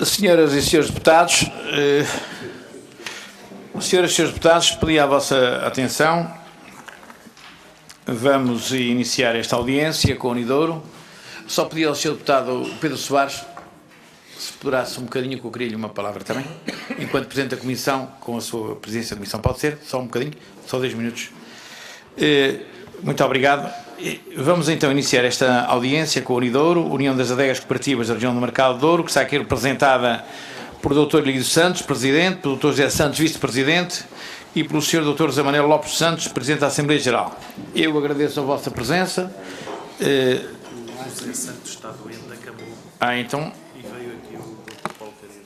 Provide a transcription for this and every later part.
Senhoras e senhores deputados, pedi a vossa atenção. Vamos iniciar esta audiência com o Unidouro. Só pedi ao Sr. Deputado Pedro Soares, se pudesse um bocadinho, que eu queria-lhe uma palavra também, enquanto Presidente da Comissão, com a sua Presidência da Comissão, pode ser? Só um bocadinho, só 10 minutos. Muito obrigado. Vamos então iniciar esta audiência com o Unidouro, União das Adegas Cooperativas da Região do Mercado de Douro, que está aqui representada por Dr. Lídio Santos, Presidente, pelo Dr. José Santos, Vice-Presidente, e pelo Sr. Dr. José Manuel Lopes Santos, Presidente da Assembleia Geral. Eu agradeço a vossa presença. O José Santos está doente, acabou. Então. E veio aqui o Dr. Paulo Querido.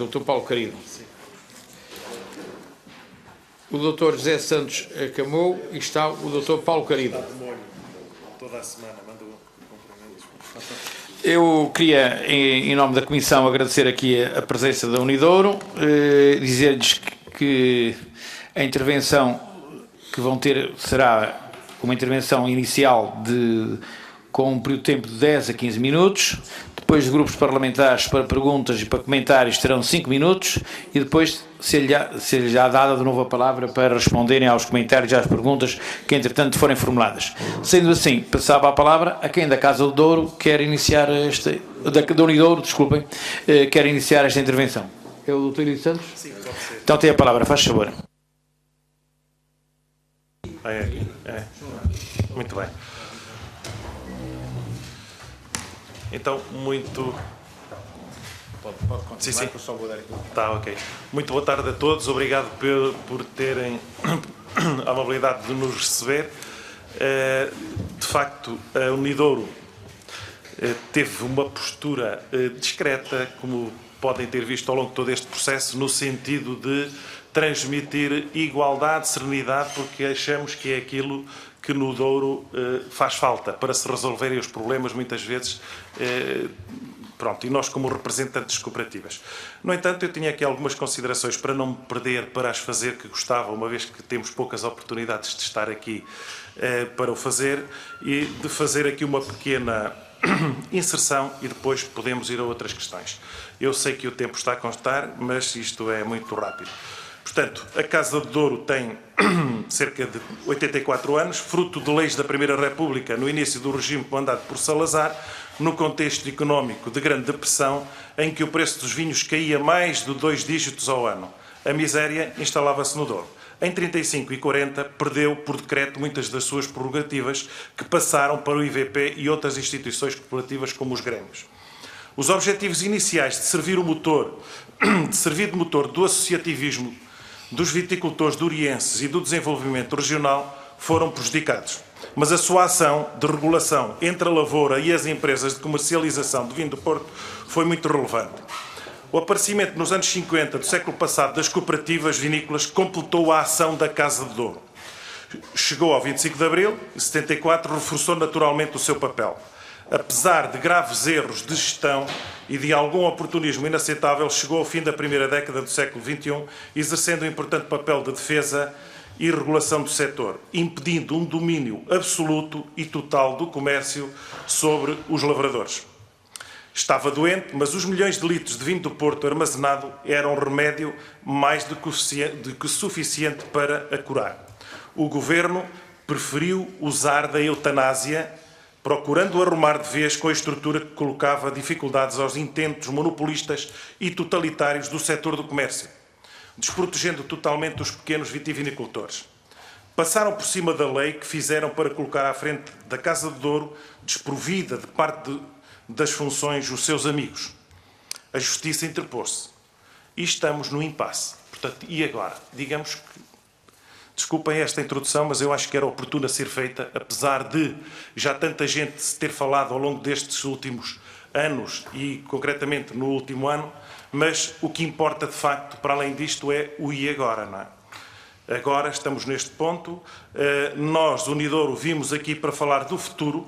Dr. Paulo Querido. Sim. O Dr. José Santos acamou e está o Dr. Paulo Querido. Está de molho toda a semana, manda cumprimentos. Eu queria, em nome da Comissão, agradecer aqui a presença da Unidouro, dizer-lhes que a intervenção que vão ter será uma intervenção inicial com um período de tempo de 10 a 15 minutos, depois de grupos parlamentares para perguntas e para comentários terão 5 minutos e depois ser-lhe já dada de novo a palavra para responderem aos comentários e às perguntas que entretanto forem formuladas. Sendo assim, passava a palavra a quem da Casa do Douro quer iniciar da Unidouro, desculpem, quer iniciar esta intervenção. É o Dr. Lídio Santos? Sim, pode ser. Então tem a palavra, faz favor. É. Muito bem. Então, muito... Pode continuar, sim. que eu só vou dar aqui. Tá, ok. Muito boa tarde a todos. Obrigado por terem a amabilidade de nos receber. De facto, a Unidouro teve uma postura discreta, como podem ter visto ao longo de todo este processo, no sentido de transmitir igualdade, serenidade, porque achamos que é aquilo que no Douro faz falta para se resolverem os problemas, muitas vezes, e nós como representantes cooperativas. No entanto, eu tinha aqui algumas considerações para não me perder, para as fazer que gostava, uma vez que temos poucas oportunidades de estar aqui para o fazer, e de fazer aqui uma pequena inserção e depois podemos ir a outras questões. Eu sei que o tempo está a constar, mas isto é muito rápido. Portanto, a Casa do Douro tem cerca de 84 anos, fruto de leis da Primeira República no início do regime comandado por Salazar, no contexto económico de grande depressão, em que o preço dos vinhos caía mais de 2 dígitos ao ano. A miséria instalava-se no Douro. Em 35 e 40, perdeu por decreto muitas das suas prerrogativas, que passaram para o IVP e outras instituições corporativas como os grêmios. Os objetivos iniciais de servir de motor do associativismo dos viticultores dourienses e do desenvolvimento regional foram prejudicados. Mas a sua ação de regulação entre a lavoura e as empresas de comercialização de vinho do Porto foi muito relevante. O aparecimento nos anos 50 do século passado das cooperativas vinícolas completou a ação da Casa de Douro. Chegou ao 25 de Abril e 74 reforçou naturalmente o seu papel. Apesar de graves erros de gestão e de algum oportunismo inaceitável, chegou ao fim da primeira década do século XXI, exercendo um importante papel de defesa e regulação do setor, impedindo um domínio absoluto e total do comércio sobre os lavradores. Estava doente, mas os milhões de litros de vinho do Porto armazenado eram remédio mais do que suficiente para a curar. O Governo preferiu usar da eutanásia, procurando arrumar de vez com a estrutura que colocava dificuldades aos intentos monopolistas e totalitários do setor do comércio, desprotegendo totalmente os pequenos vitivinicultores. Passaram por cima da lei que fizeram para colocar à frente da Casa do Douro, desprovida de parte das funções, os seus amigos. A Justiça interpôs-se. E estamos no impasse. Portanto, e agora? Digamos que... Desculpem esta introdução, mas eu acho que era oportuna ser feita, apesar de já tanta gente se ter falado ao longo destes últimos anos e, concretamente, no último ano, mas o que importa, de facto, para além disto, é o e agora, não é? Agora estamos neste ponto. Nós, Unidouro, vimos aqui para falar do futuro,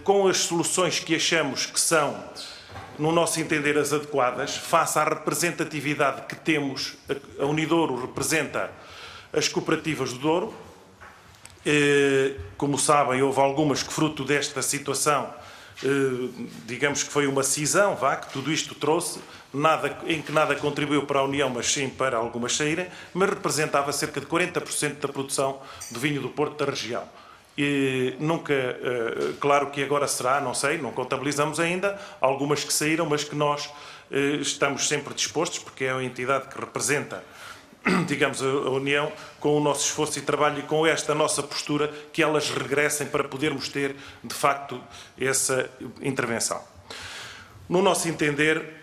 com as soluções que achamos que são, no nosso entender, as adequadas, face à representatividade que temos. A Unidouro representa as cooperativas do Douro. Como sabem, houve algumas que, fruto desta situação, digamos que foi uma cisão, que tudo isto trouxe, em que nada contribuiu para a União, mas sim para algumas saírem, mas representava cerca de 40% da produção do vinho do Porto da região. E nunca, claro que agora será, não sei, não contabilizamos ainda, algumas que saíram, mas que nós estamos sempre dispostos, porque é a entidade que representa, digamos, a União, com o nosso esforço e trabalho e com esta nossa postura, que elas regressem para podermos ter, de facto, essa intervenção. No nosso entender,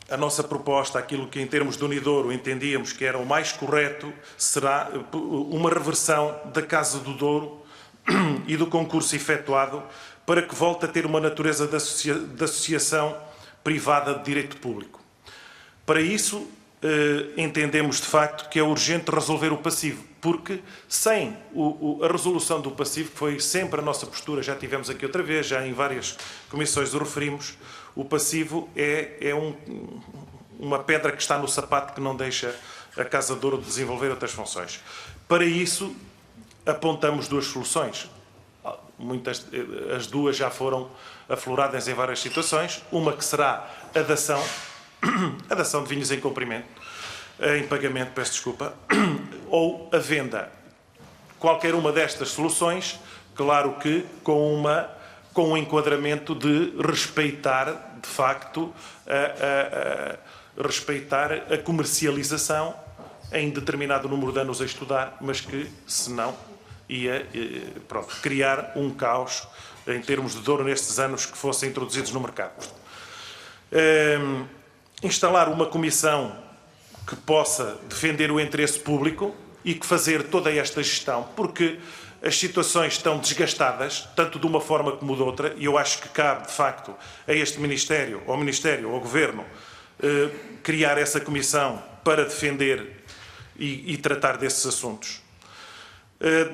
a nossa proposta, aquilo que em termos de Unidouro entendíamos que era o mais correto, será uma reversão da Casa do Douro e do concurso efetuado para que volte a ter uma natureza de associação privada de direito público. Para isso, entendemos de facto que é urgente resolver o passivo, porque sem a resolução do passivo, que foi sempre a nossa postura, já tivemos aqui outra vez, já em várias comissões o referimos, o passivo é uma pedra que está no sapato que não deixa a Casa de Douro desenvolver outras funções. Para isso, apontamos duas soluções. As duas já foram afloradas em várias situações. Uma que será a dação de vinhos em pagamento, peço desculpa, ou a venda. Qualquer uma destas soluções, claro que com um enquadramento de respeitar, de facto, respeitar a comercialização em determinado número de anos a estudar, mas que, se não, ia criar um caos em termos de Douro nestes anos que fossem introduzidos no mercado. Instalar uma comissão que possa defender o interesse público e que fazer toda esta gestão, porque as situações estão desgastadas, tanto de uma forma como de outra, e eu acho que cabe, de facto, a este Ministério, ao Governo, criar essa comissão para defender e tratar desses assuntos.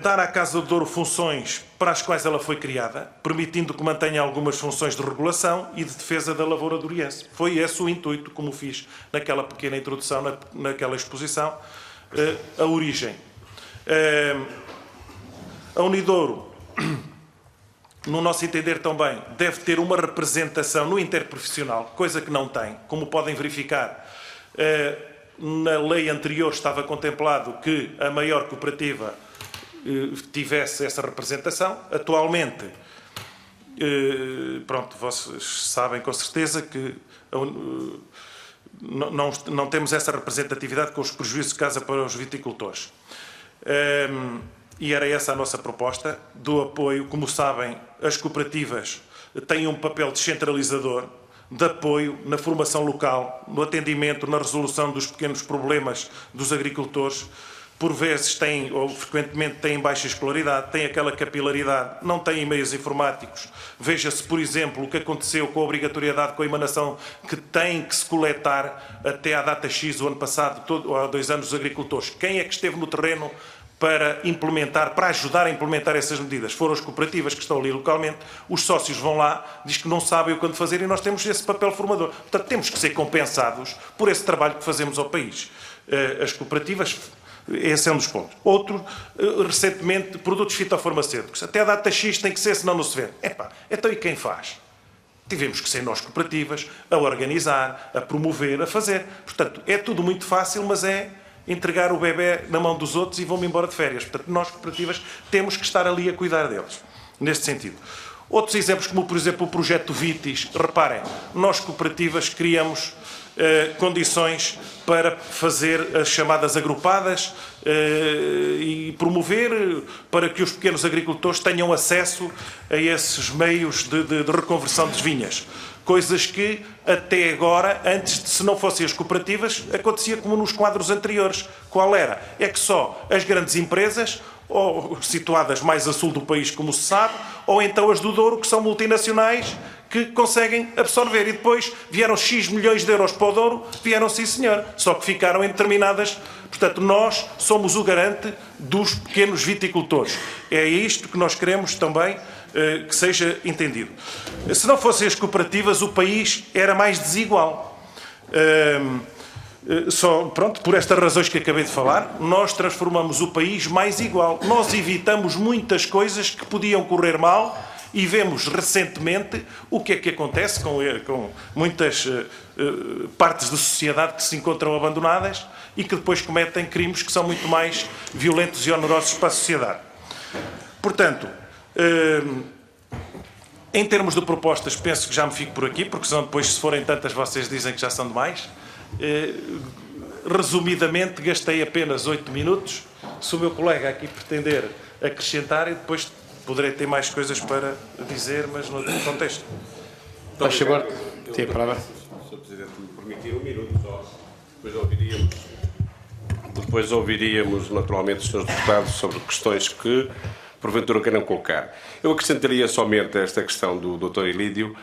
Dar à Casa do Douro funções para as quais ela foi criada, permitindo que mantenha algumas funções de regulação e de defesa da lavoura douriense. Foi esse o intuito, como fiz naquela pequena introdução, naquela exposição, a origem. A Unidouro, no nosso entender também, deve ter uma representação no interprofissional, coisa que não tem, como podem verificar. Na lei anterior estava contemplado que a maior cooperativa tivesse essa representação. Atualmente, vocês sabem com certeza que não temos essa representatividade, com os prejuízos de casa para os viticultores. E era essa a nossa proposta do apoio. Como sabem, as cooperativas têm um papel descentralizador de apoio na formação local, no atendimento, na resolução dos pequenos problemas dos agricultores. Por vezes têm, ou frequentemente têm baixa escolaridade, têm aquela capilaridade, não têm meios informáticos. Veja-se, por exemplo, o que aconteceu com a obrigatoriedade, com a emanação que tem que se coletar até à data X do ano passado, ou há 2 anos, os agricultores. Quem é que esteve no terreno para ajudar a implementar essas medidas? Foram as cooperativas que estão ali localmente, os sócios vão lá, diz que não sabem o que fazer e nós temos esse papel formador. Portanto, temos que ser compensados por esse trabalho que fazemos ao país. As cooperativas... Esse é um dos pontos. Outro, recentemente, produtos fitofarmacêuticos. Até a data X tem que ser, senão não se vê. Então e quem faz? Tivemos que ser nós, cooperativas, a organizar, a promover, a fazer. Portanto, é tudo muito fácil, mas é entregar o bebê na mão dos outros e vão-me embora de férias. Portanto, nós, cooperativas, temos que estar ali a cuidar deles. Neste sentido. Outros exemplos, como, por exemplo, o projeto Vitis. Reparem, nós, cooperativas, criamos condições para fazer as chamadas agrupadas e promover para que os pequenos agricultores tenham acesso a esses meios de reconversão das vinhas. Coisas que até agora, se não fossem as cooperativas, acontecia como nos quadros anteriores. Qual era? É que só as grandes empresas, ou situadas mais a sul do país, como se sabe, ou então as do Douro, que são multinacionais, que conseguem absorver. E depois vieram X milhões de euros para o Douro, vieram sim senhor, só que ficaram em determinadas... Portanto, nós somos o garante dos pequenos viticultores. É isto que nós queremos também que seja entendido. Se não fossem as cooperativas, o país era mais desigual. Por estas razões que acabei de falar, nós transformamos o país mais igual. Nós evitamos muitas coisas que podiam correr mal E vemos recentemente o que é que acontece com muitas partes da sociedade que se encontram abandonadas e que depois cometem crimes que são muito mais violentos e onerosos para a sociedade. Portanto, em termos de propostas, penso que já me fico por aqui, porque senão depois, se forem tantas, vocês dizem que já são demais. Resumidamente, gastei apenas 8 minutos. Se o meu colega aqui pretender acrescentar, e depois poderei ter mais coisas para dizer, mas no contexto. Faz favor, tem a palavra. Sr. Presidente, me permitir um minuto só, depois ouviríamos naturalmente os Srs. Deputados sobre questões que porventura queiram colocar. Eu acrescentaria somente a esta questão do Dr. Ilídio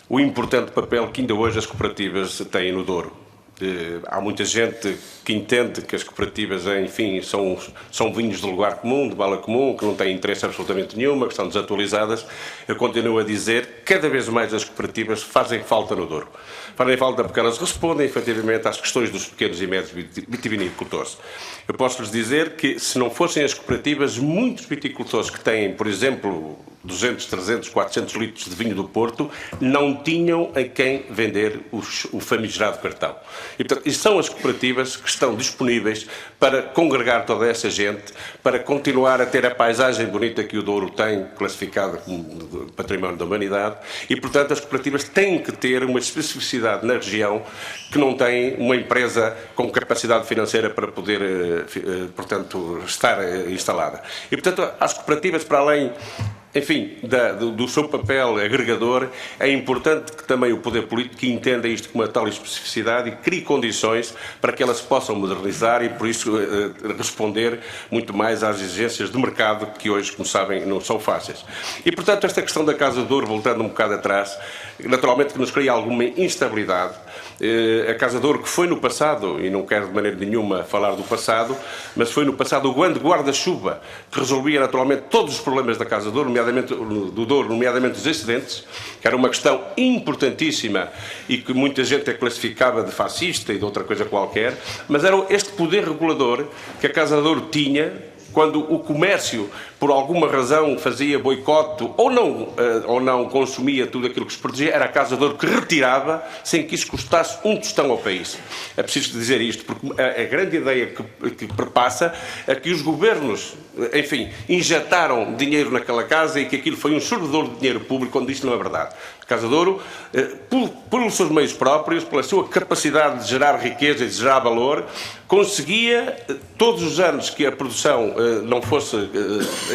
o importante papel que ainda hoje as cooperativas têm no Douro. Há muita gente que entende que as cooperativas, enfim, são vinhos de lugar comum, de bala comum, que não têm interesse absolutamente nenhuma, que estão desatualizadas. Eu continuo a dizer, cada vez mais as cooperativas fazem falta no Douro. Fazem falta porque elas respondem, efetivamente, às questões dos pequenos e médios vitivinicultores. Eu posso-lhes dizer que, se não fossem as cooperativas, muitos viticultores que têm, por exemplo, 200, 300, 400 litros de vinho do Porto, não tinham a quem vender o famigerado cartão. E, portanto, são as cooperativas que estão disponíveis para congregar toda essa gente, para continuar a ter a paisagem bonita que o Douro tem, classificada como património da humanidade, e, portanto, as cooperativas têm que ter uma especificidade na região que não tem uma empresa com capacidade financeira para poder, portanto, estar instalada. E, portanto, as cooperativas, para além, enfim, do seu papel agregador, é importante que também o poder político entenda isto com uma tal especificidade e crie condições para que elas possam modernizar e, por isso, responder muito mais às exigências do mercado, que hoje, como sabem, não são fáceis. E, portanto, esta questão da Casa do Douro, voltando um bocado atrás, naturalmente que nos cria alguma instabilidade. A Casa de Ouro, que foi no passado, e não quero de maneira nenhuma falar do passado, mas foi no passado o grande guarda-chuva que resolvia naturalmente todos os problemas da Casa de Ouro, nomeadamente os excedentes, que era uma questão importantíssima e que muita gente a classificava de fascista e de outra coisa qualquer, mas era este poder regulador que a Casa de Ouro tinha quando o comércio, por alguma razão, fazia boicote ou não consumia tudo aquilo que se produzia, era a Casa de Ouro que retirava sem que isso custasse um tostão ao país. É preciso dizer isto, porque a grande ideia que perpassa é que os governos, enfim, injetaram dinheiro naquela casa e que aquilo foi um sorvedor de dinheiro público, quando isto não é verdade. A Casa de Ouro, pelos seus meios próprios, pela sua capacidade de gerar riqueza e de gerar valor, conseguia, todos os anos que a produção não fosse,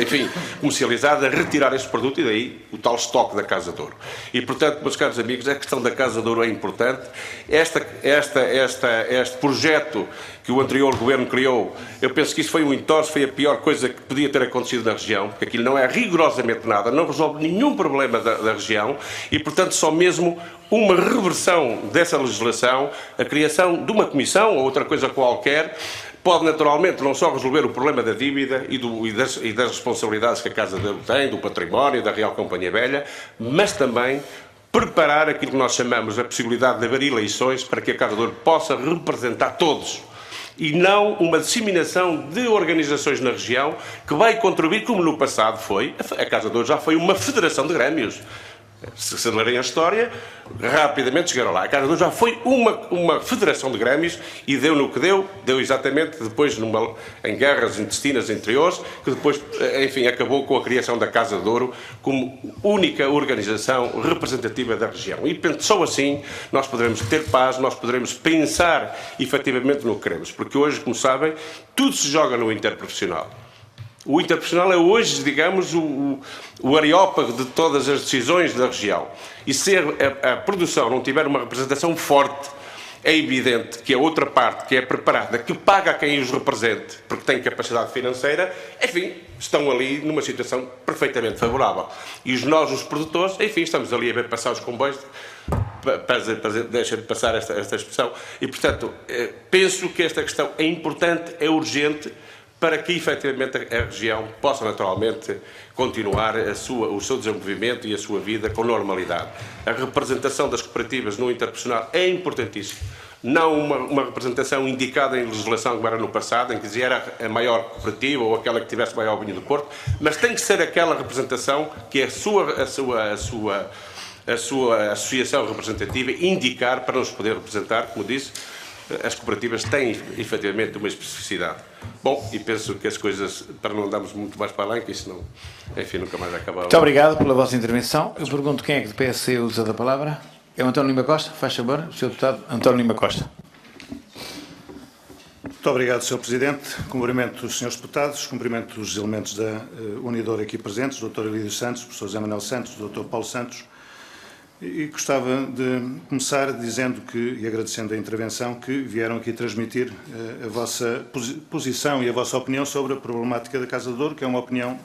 enfim, comercializada, retirar esse produto e daí o tal estoque da Casa de Ouro. E, portanto, meus caros amigos, a questão da Casa de Ouro é importante. Este projeto que o anterior governo criou, eu penso que isso foi um entorse, foi a pior coisa que podia ter acontecido na região, porque aquilo não é rigorosamente nada, não resolve nenhum problema da região e, portanto, só mesmo uma reversão dessa legislação, a criação de uma comissão ou outra coisa qualquer, pode naturalmente não só resolver o problema da dívida e das responsabilidades que a Casa de Ouro tem, do património, da Real Companhia Velha, mas também preparar aquilo que nós chamamos a possibilidade de haver eleições para que a Casa de Ouro possa representar todos e não uma disseminação de organizações na região que vai contribuir, como no passado foi, a Casa de Ouro já foi uma federação de grêmios. Se lerem a história, rapidamente chegaram lá. A Casa de Ouro já foi uma federação de grêmios e deu no que deu exatamente depois em guerras intestinas interiores, que depois, enfim, acabou com a criação da Casa de Ouro como única organização representativa da região. E só assim nós poderemos ter paz, nós poderemos pensar efetivamente no que queremos, porque hoje, como sabem, tudo se joga no interprofissional. O interprofissional é hoje, digamos, o areópago de todas as decisões da região. E se a produção não tiver uma representação forte, é evidente que a outra parte, que é preparada, que paga a quem os represente, porque tem capacidade financeira, enfim, estão ali numa situação perfeitamente favorável. E nós, os produtores, enfim, estamos ali a ver passar os comboios, deixa de passar esta expressão, e, portanto, penso que esta questão é importante, é urgente, para que, efetivamente, a região possa, naturalmente, continuar o seu desenvolvimento e a sua vida com normalidade. A representação das cooperativas no interprofissional é importantíssima. não uma representação indicada em legislação como era no passado, em que dizia era a maior cooperativa ou aquela que tivesse maior vinho do Porto, mas tem que ser aquela representação que a sua associação representativa indicar para nos poder representar, como disse, as cooperativas têm efetivamente uma especificidade. Bom, e penso que as coisas, para não andarmos muito mais para além, que isso não, enfim, nunca mais acaba. Muito obrigado pela vossa intervenção. Eu pergunto quem é que do PSC usa da palavra. É o António Lima Costa? Faz favor, o Sr. Deputado António Lima Costa. Muito obrigado, Sr. Presidente. Cumprimento os Srs. Deputados, cumprimento os elementos da Unidor aqui presentes, o Dr. Elídio Santos, o Professor José Manuel Santos, o Dr. Paulo Santos, e gostava de começar dizendo e agradecendo a intervenção, que vieram aqui transmitir a vossa posição e a vossa opinião sobre a problemática da Casa do Douro, que é uma opinião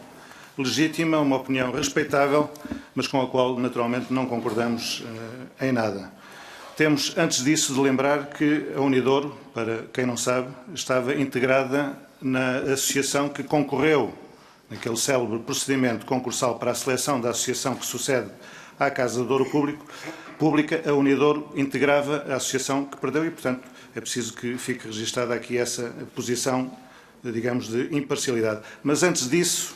legítima, uma opinião respeitável, mas com a qual, naturalmente, não concordamos em nada. Temos, antes disso, de lembrar que a Unidouro, para quem não sabe, estava integrada na associação que concorreu, naquele célebre procedimento concursal para a seleção da associação que sucede à Casa do Douro Pública, a Unidouro integrava a associação que perdeu e, portanto, é preciso que fique registada aqui essa posição, digamos, de imparcialidade. Mas antes disso,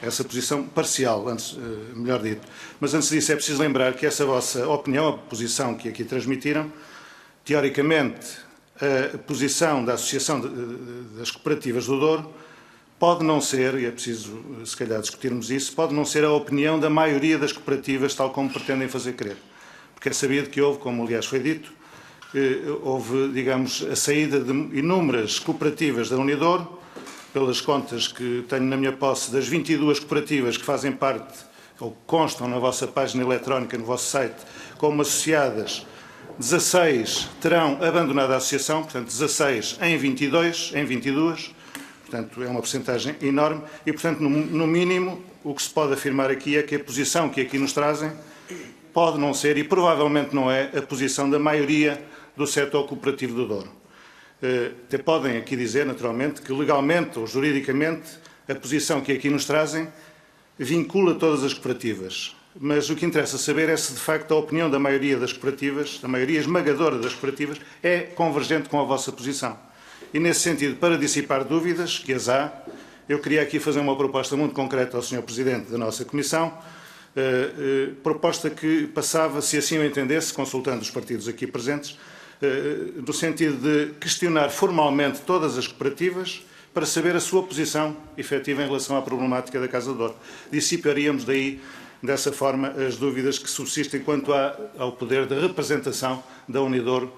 essa posição parcial, melhor dito. Mas antes disso é preciso lembrar que essa vossa opinião, a posição que aqui transmitiram, teoricamente, a posição da Associação das Cooperativas do Douro pode não ser, e é preciso se calhar discutirmos isso, pode não ser a opinião da maioria das cooperativas, tal como pretendem fazer crer. Porque é sabido que houve, como aliás foi dito, houve, digamos, a saída de inúmeras cooperativas da Unidouro. Pelas contas que tenho na minha posse, das 22 cooperativas que fazem parte, ou constam na vossa página eletrónica, no vosso site, como associadas, 16 terão abandonado a associação, portanto 16 em 22, portanto é uma percentagem enorme, e portanto no mínimo o que se pode afirmar aqui é que a posição que aqui nos trazem pode não ser, e provavelmente não é, a posição da maioria do setor cooperativo do Douro. Até podem aqui dizer, naturalmente, que legalmente ou juridicamente a posição que aqui nos trazem vincula todas as cooperativas. Mas o que interessa saber é se, de facto, a opinião da maioria das cooperativas, da maioria esmagadora das cooperativas, é convergente com a vossa posição. E, nesse sentido, para dissipar dúvidas, que as há, eu queria aqui fazer uma proposta muito concreta ao Sr. Presidente da nossa Comissão, proposta que passava, se assim o entendesse, consultando os partidos aqui presentes, no sentido de questionar formalmente todas as cooperativas para saber a sua posição efetiva em relação à problemática da Casa do Douro. Dissiparíamos daí, dessa forma, as dúvidas que subsistem quanto ao poder de representação da Unidouro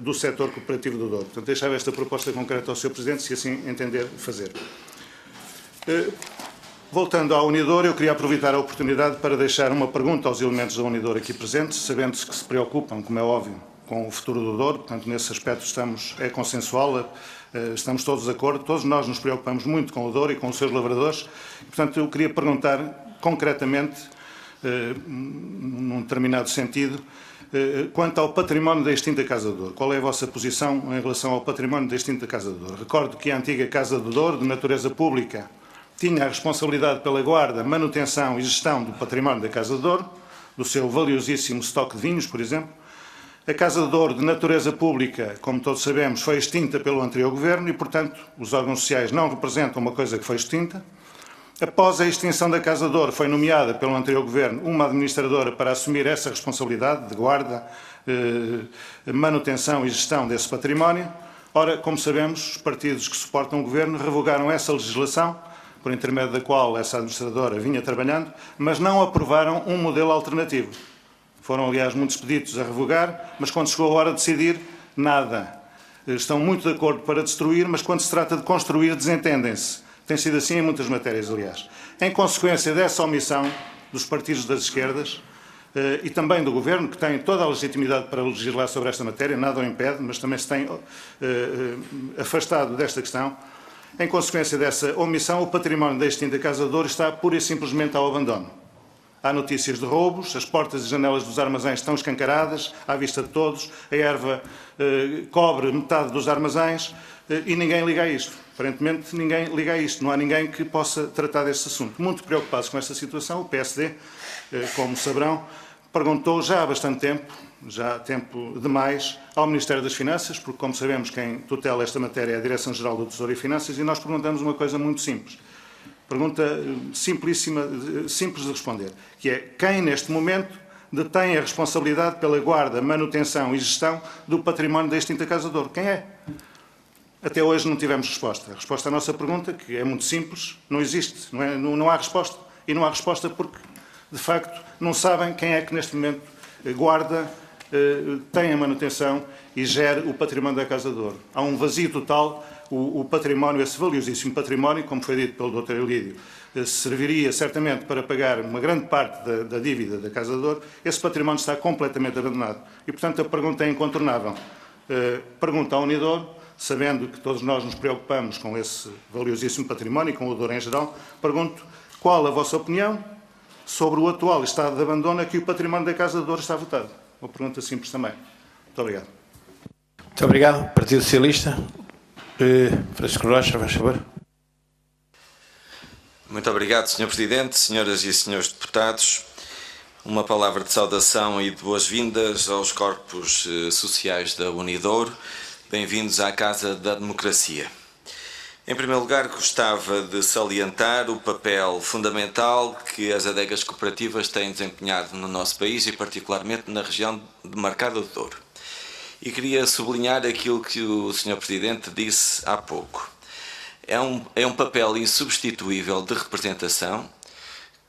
do setor cooperativo do Douro. Portanto, deixava esta proposta concreta ao Sr. Presidente, se assim entender fazer. Voltando à Unidouro, eu queria aproveitar a oportunidade para deixar uma pergunta aos elementos da Unidouro aqui presentes, sabendo-se que se preocupam, como é óbvio, com o futuro do Douro, portanto, nesse aspecto é consensual, estamos todos de acordo, todos nós nos preocupamos muito com o Douro e com os seus lavradores, portanto, eu queria perguntar concretamente, num determinado sentido, quanto ao património da extinta Casa do Douro. Qual é a vossa posição em relação ao património da extinta Casa do Douro? Recordo que a antiga Casa do Douro, de natureza pública, tinha a responsabilidade pela guarda, manutenção e gestão do património da Casa do Douro, do seu valiosíssimo estoque de vinhos, por exemplo. A Casa do Douro, de natureza pública, como todos sabemos, foi extinta pelo anterior governo e, portanto, os órgãos sociais não representam uma coisa que foi extinta. Após a extinção da Casa do Douro, foi nomeada pelo anterior governo uma administradora para assumir essa responsabilidade de guarda, manutenção e gestão desse património. Ora, como sabemos, os partidos que suportam o governo revogaram essa legislação, por intermédio da qual essa administradora vinha trabalhando, mas não aprovaram um modelo alternativo. Foram, aliás, muitos pedidos a revogar, mas quando chegou a hora de decidir, nada. Estão muito de acordo para destruir, mas quando se trata de construir, desentendem-se. Tem sido assim em muitas matérias, aliás. Em consequência dessa omissão dos partidos das esquerdas e também do Governo, que tem toda a legitimidade para legislar sobre esta matéria, nada o impede, mas também se tem afastado desta questão. Em consequência dessa omissão, o património da extinta Casa do Douro está pura e simplesmente ao abandono. Há notícias de roubos, as portas e janelas dos armazéns estão escancaradas, à vista de todos, a erva cobre metade dos armazéns e ninguém liga a isto. Aparentemente, ninguém liga a isto. Não há ninguém que possa tratar deste assunto. Muito preocupados com esta situação, o PSD, como saberão, perguntou já há bastante tempo, já há tempo demais, ao Ministério das Finanças, porque, como sabemos, quem tutela esta matéria é a Direção-Geral do Tesouro e Finanças, e nós perguntamos uma coisa muito simples. Pergunta simplíssima, simples de responder, que é quem, neste momento, detém a responsabilidade pela guarda, manutenção e gestão do património da extinta Casa de Ouro? Quem é? Até hoje não tivemos resposta. A resposta à nossa pergunta, que é muito simples, não existe. Não há resposta. E não há resposta porque, de facto, não sabem quem é que, neste momento, guarda, tem a manutenção e gera o património da Casa de Ouro. Há um vazio total. O património, esse valiosíssimo património, como foi dito pelo Dr. Elídio, serviria certamente para pagar uma grande parte da dívida da Casa de Ouro. Esse património está completamente abandonado. E, portanto, a pergunta é incontornável. Pergunta ao Unidouro, sabendo que todos nós nos preocupamos com esse valiosíssimo património e com o Douro em geral, pergunto qual a vossa opinião sobre o atual estado de abandono a que o património da Casa de Ouro está votado. Uma pergunta simples também. Muito obrigado. Muito obrigado. Partido Socialista. Francisco Rocha, faz favor. Muito obrigado, Sr. Presidente, senhoras e senhores deputados. Uma palavra de saudação e de boas-vindas aos corpos sociais da Unidouro. Bem-vindos à Casa da Democracia. Em primeiro lugar, gostava de salientar o papel fundamental que as adegas cooperativas têm desempenhado no nosso país e particularmente na região demarcada do Douro. E queria sublinhar aquilo que o Sr. Presidente disse há pouco. É um papel insubstituível de representação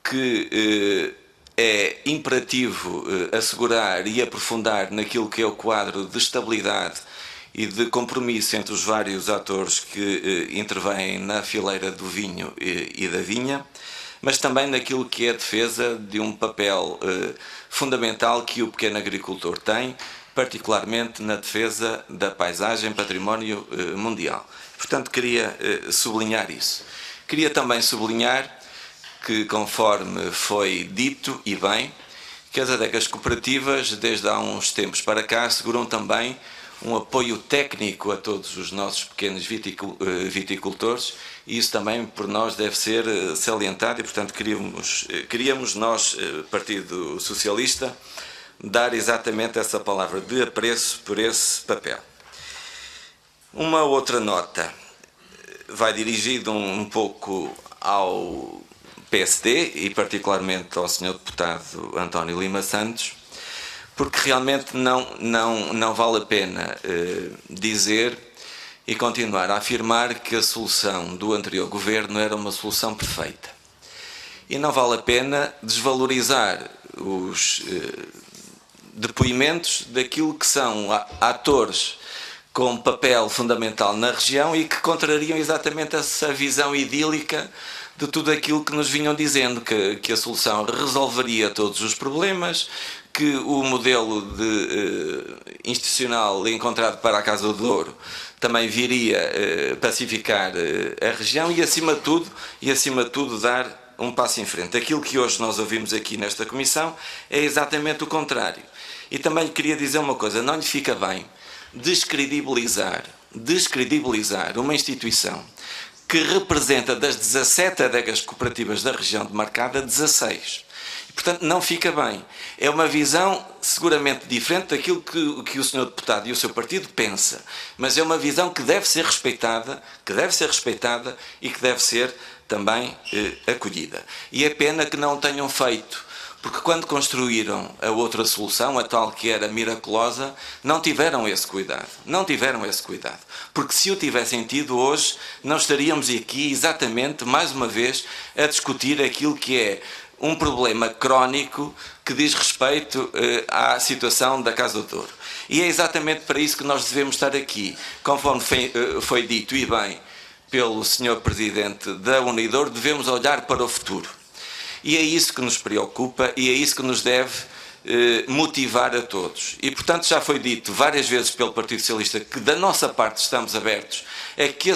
que é imperativo assegurar e aprofundar naquilo que é o quadro de estabilidade e de compromisso entre os vários atores que intervêm na fileira do vinho e da vinha, mas também naquilo que é a defesa de um papel fundamental que o pequeno agricultor tem, particularmente na defesa da paisagem, património mundial. Portanto, queria sublinhar isso. Queria também sublinhar que, conforme foi dito e bem, que as adegas cooperativas, desde há uns tempos para cá, asseguram também um apoio técnico a todos os nossos pequenos viticultores, e isso também por nós deve ser salientado e, portanto, queríamos nós, Partido Socialista, dar exatamente essa palavra de apreço por esse papel. Uma outra nota vai dirigida um pouco ao PSD e particularmente ao Sr. Deputado António Lima Santos, porque realmente não vale a pena dizer e continuar a afirmar que a solução do anterior governo era uma solução perfeita. E não vale a pena desvalorizar os depoimentos daquilo que são atores com papel fundamental na região e que contrariam exatamente essa visão idílica de tudo aquilo que nos vinham dizendo, que a solução resolveria todos os problemas, que o modelo institucional encontrado para a Casa do Douro também viria pacificar a região e, acima de tudo, dar um passo em frente. Aquilo que hoje nós ouvimos aqui nesta comissão é exatamente o contrário. E também queria dizer uma coisa, não lhe fica bem descredibilizar uma instituição que representa das 17 adegas cooperativas da região demarcada, 16. E, portanto, não fica bem. É uma visão seguramente diferente daquilo que o Sr. Deputado e o seu partido pensa, mas é uma visão que deve ser respeitada e que deve ser também acolhida. E é pena que não o tenham feito, porque quando construíram a outra solução, a tal que era miraculosa, não tiveram esse cuidado. Porque se o tivessem tido hoje, não estaríamos aqui exatamente, mais uma vez, a discutir aquilo que é um problema crónico que diz respeito à situação da Casa do Douro. E é exatamente para isso que nós devemos estar aqui, conforme foi dito e bem pelo Sr. Presidente da Unidouro, devemos olhar para o futuro. E é isso que nos preocupa e é isso que nos deve motivar a todos. E, portanto, já foi dito várias vezes pelo Partido Socialista que da nossa parte estamos abertos a que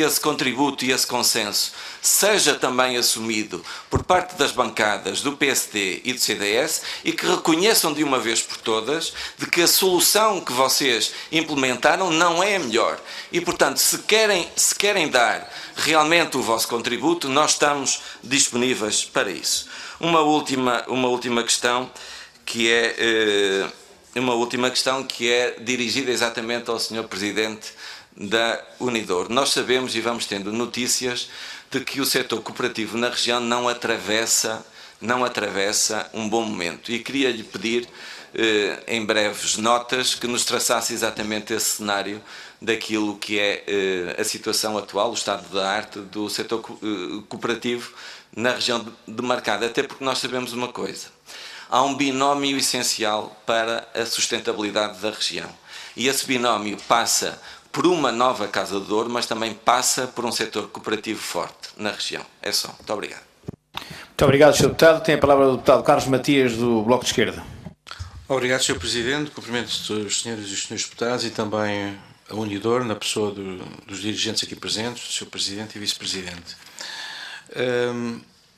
esse contributo e esse consenso seja também assumido por parte das bancadas do PSD e do CDS e que reconheçam de uma vez por todas de que a solução que vocês implementaram não é a melhor. E, portanto, se querem dar realmente o vosso contributo, nós estamos disponíveis para isso. Uma última questão questão que é uma última questão que é dirigida exatamente ao Sr. Presidente da Unidouro. Nós sabemos e vamos tendo notícias de que o setor cooperativo na região não atravessa um bom momento, e queria-lhe pedir em breves notas que nos traçasse exatamente esse cenário daquilo que é a situação atual, o estado da arte do setor cooperativo na região demarcada, até porque nós sabemos uma coisa: há um binómio essencial para a sustentabilidade da região, e esse binómio passa por uma nova Casa do Douro, mas também passa por um setor cooperativo forte na região. É só. Muito obrigado. Muito obrigado, Sr. Deputado. Tem a palavra o deputado Carlos Matias, do Bloco de Esquerda. Obrigado, Sr. Presidente. Cumprimento os senhores e os senhores deputados e também a Unidouro, na pessoa dos dirigentes aqui presentes, do Sr. Presidente e Vice-Presidente.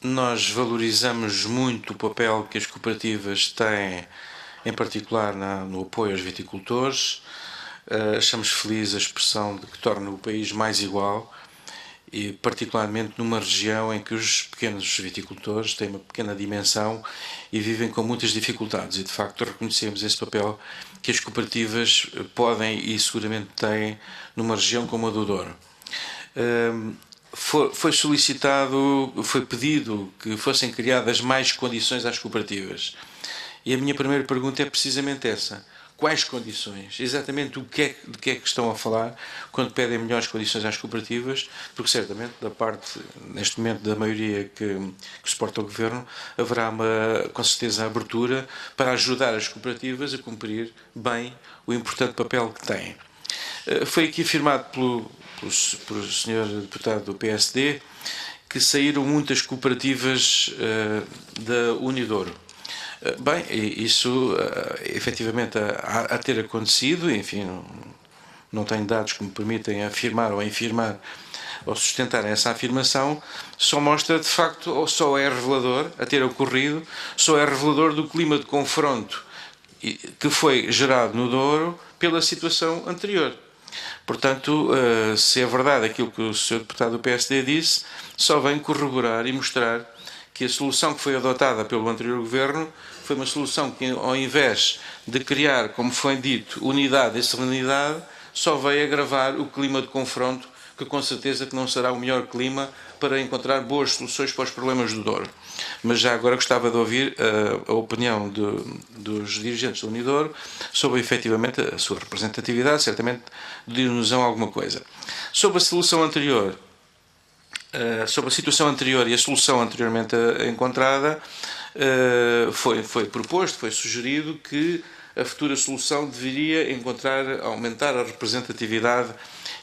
Nós valorizamos muito o papel que as cooperativas têm, em particular no apoio aos viticultores. Achamos feliz a expressão de que torna o país mais igual, e particularmente numa região em que os pequenos viticultores têm uma pequena dimensão e vivem com muitas dificuldades, e de facto reconhecemos esse papel que as cooperativas podem e seguramente têm numa região como a do Douro. Foi solicitado, foi pedido que fossem criadas mais condições às cooperativas, e a minha primeira pergunta é precisamente essa: quais condições? Exatamente de que é que estão a falar quando pedem melhores condições às cooperativas? Porque certamente da parte, neste momento, da maioria que suporta o Governo, haverá com certeza, abertura para ajudar as cooperativas a cumprir bem o importante papel que têm. Foi aqui afirmado pelo Sr. Deputado do PSD que saíram muitas cooperativas da Unidouro. Bem, isso efetivamente a ter acontecido, enfim, não tenho dados que me permitem afirmar ou infirmar ou sustentar essa afirmação, só mostra de facto, ou só é revelador, a ter ocorrido, só é revelador do clima de confronto que foi gerado no Douro pela situação anterior. Portanto, se é verdade aquilo que o Sr. Deputado do PSD disse, só vem corroborar e mostrar que a solução que foi adotada pelo anterior Governo foi uma solução que, ao invés de criar, como foi dito, unidade e serenidade, só veio agravar o clima de confronto, que com certeza que não será o melhor clima para encontrar boas soluções para os problemas do Douro. Mas já agora gostava de ouvir a opinião dos dirigentes do Unidouro sobre efetivamente a sua representatividade, certamente dir-nos alguma coisa. Sobre a solução anterior, sobre a situação anterior e a solução anteriormente encontrada, foi proposto, foi sugerido que a futura solução deveria aumentar a representatividade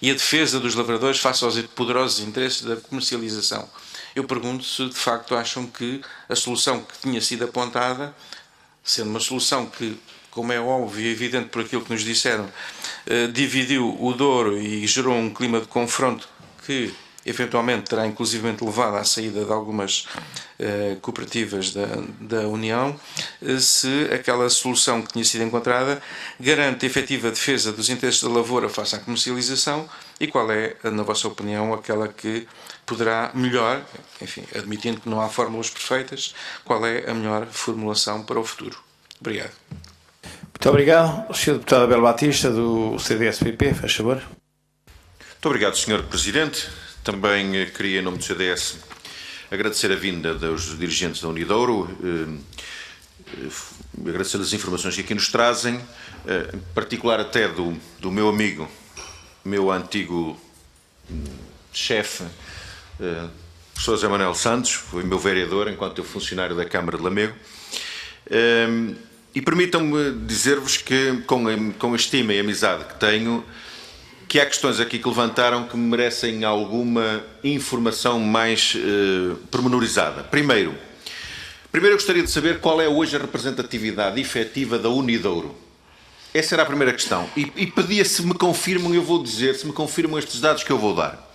e a defesa dos lavradores face aos poderosos interesses da comercialização. Eu pergunto se de facto acham que a solução que tinha sido apontada, sendo uma solução que, como é óbvio e evidente por aquilo que nos disseram, dividiu o Douro e gerou um clima de confronto que eventualmente terá inclusivamente levado à saída de algumas cooperativas da União, se aquela solução que tinha sido encontrada garante a efetiva defesa dos interesses da lavoura face à comercialização, e qual é, na vossa opinião, aquela que poderá melhor, enfim, admitindo que não há fórmulas perfeitas, qual é a melhor formulação para o futuro? Obrigado. Muito obrigado. O Sr. Deputado Abel Batista, do CDS-PP, faz favor. Muito obrigado, Sr. Presidente. Também queria, em nome do CDS, agradecer a vinda dos dirigentes da Unidouro, agradecer as informações que aqui nos trazem, em particular até do meu amigo, meu antigo chefe, professor José Manuel Santos, foi meu vereador enquanto eu funcionário da Câmara de Lamego, e permitam-me dizer-vos que, com a estima e amizade que tenho, que há questões aqui que levantaram que merecem alguma informação mais pormenorizada. Primeiro, eu gostaria de saber qual é hoje a representatividade efetiva da Unidouro. Essa era a primeira questão. E pedia se me confirmam, eu vou dizer, se me confirmam estes dados que eu vou dar.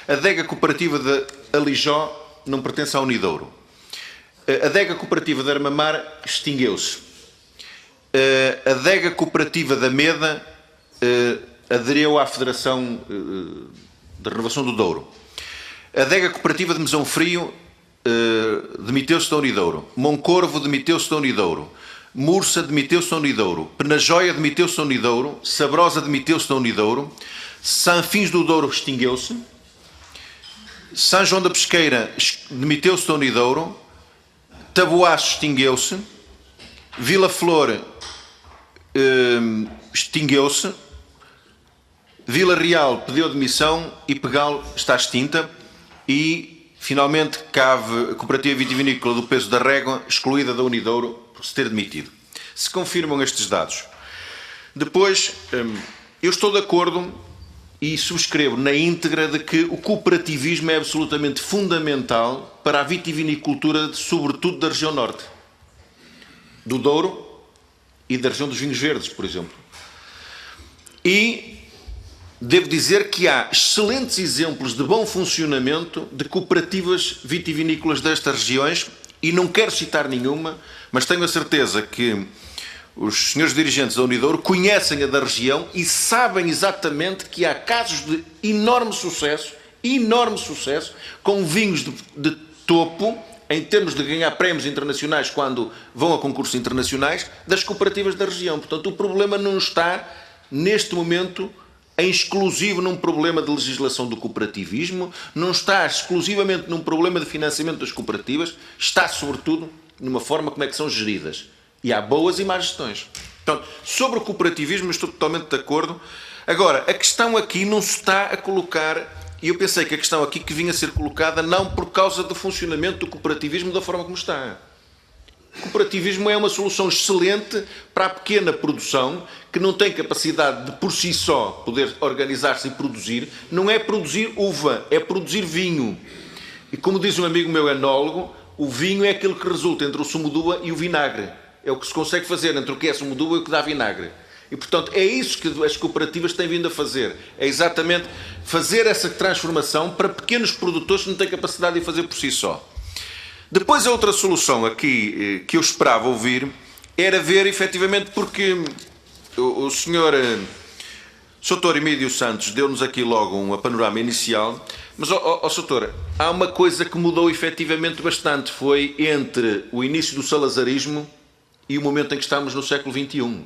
A adega cooperativa de Alijó não pertence à Unidouro. A adega cooperativa de Armamar extinguiu-se. A adega cooperativa da Meda aderiu à Federação de Renovação do Douro. A adega cooperativa de Mesão Frio demitiu-se da Unidouro. Moncorvo demitiu-se da Unidouro. Mursa demitiu-se da Unidouro. Penajóia demitiu-se da Unidouro. Sabrosa demitiu-se da Unidouro. Sanfins do Douro extinguiu-se. São João da Pesqueira demitiu-se da Unidouro. Taboaço extinguiu-se. Vila Flor extinguiu-se. Vila Real pediu demissão e Pegal está extinta. E, finalmente, Cave, a Cooperativa Vitivinícola do Peso da Régua, excluída da Unidouro por se ter demitido. Se confirmam estes dados. Depois, eu estou de acordo e subscrevo na íntegra de que o cooperativismo é absolutamente fundamental para a vitivinicultura, sobretudo da região norte, do Douro e da região dos vinhos verdes, por exemplo. E devo dizer que há excelentes exemplos de bom funcionamento de cooperativas vitivinícolas destas regiões e não quero citar nenhuma, mas tenho a certeza que os senhores dirigentes da Unidouro conhecem a da região e sabem exatamente que há casos de enorme sucesso, com vinhos de topo, em termos de ganhar prémios internacionais quando vão a concursos internacionais, das cooperativas da região. Portanto, o problema não está, neste momento, em exclusivo num problema de legislação do cooperativismo, não está exclusivamente num problema de financiamento das cooperativas, está, sobretudo, numa forma como é que são geridas. E há boas e más gestões. Portanto, sobre o cooperativismo estou totalmente de acordo. Agora, a questão aqui não se está a colocar, e eu pensei que a questão aqui que vinha a ser colocada não por causa do funcionamento do cooperativismo da forma como está. O cooperativismo é uma solução excelente para a pequena produção que não tem capacidade de, por si só, poder organizar-se e produzir. Não é produzir uva, é produzir vinho. E como diz um amigo meu enólogo, o vinho é aquilo que resulta entre o sumo de uva e o vinagre. É o que se consegue fazer entre o que é sumo de uva e o que dá vinagre. E, portanto, é isso que as cooperativas têm vindo a fazer. É exatamente fazer essa transformação para pequenos produtores que não têm capacidade de fazer por si só. Depois, a outra solução aqui que eu esperava ouvir era ver, efetivamente, porque o senhor Soutor Emílio Santos deu-nos aqui logo um panorama inicial, mas, Soutor, há uma coisa que mudou efetivamente bastante, foi entre o início do salazarismo e o momento em que estamos no século XXI.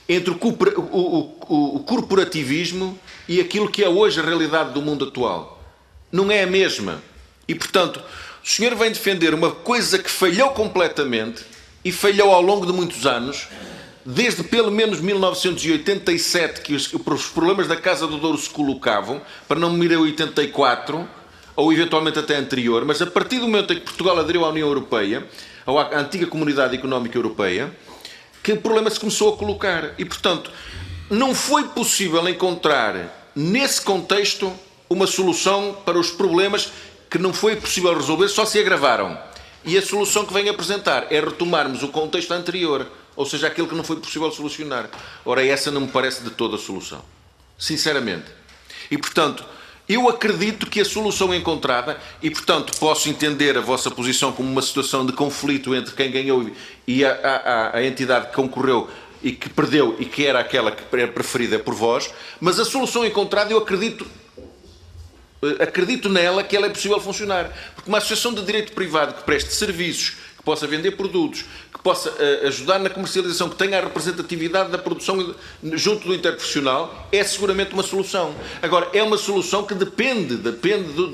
Entre o corporativismo e aquilo que é hoje a realidade do mundo atual. Não é a mesma. E, portanto, o senhor vem defender uma coisa que falhou completamente e falhou ao longo de muitos anos, desde pelo menos 1987 que os problemas da Casa do Douro se colocavam, para não me ir a 84, ou eventualmente até anterior, mas a partir do momento em que Portugal aderiu à União Europeia, ou à antiga Comunidade Económica Europeia, que o problema se começou a colocar. E, portanto, não foi possível encontrar, nesse contexto, uma solução para os problemas que não foi possível resolver, só se agravaram. E a solução que venho apresentar é retomarmos o contexto anterior, ou seja, aquilo que não foi possível solucionar. Ora, essa não me parece de toda a solução. Sinceramente. E, portanto, eu acredito que a solução encontrada, e, portanto, posso entender a vossa posição como uma situação de conflito entre quem ganhou e a entidade que concorreu e que perdeu e que era aquela que era preferida por vós, mas a solução encontrada eu acredito nela que ela é possível funcionar. Porque uma associação de direito privado que preste serviços, que possa vender produtos, que possa ajudar na comercialização, que tenha a representatividade da produção junto do interprofissional, é seguramente uma solução. Agora, é uma solução que depende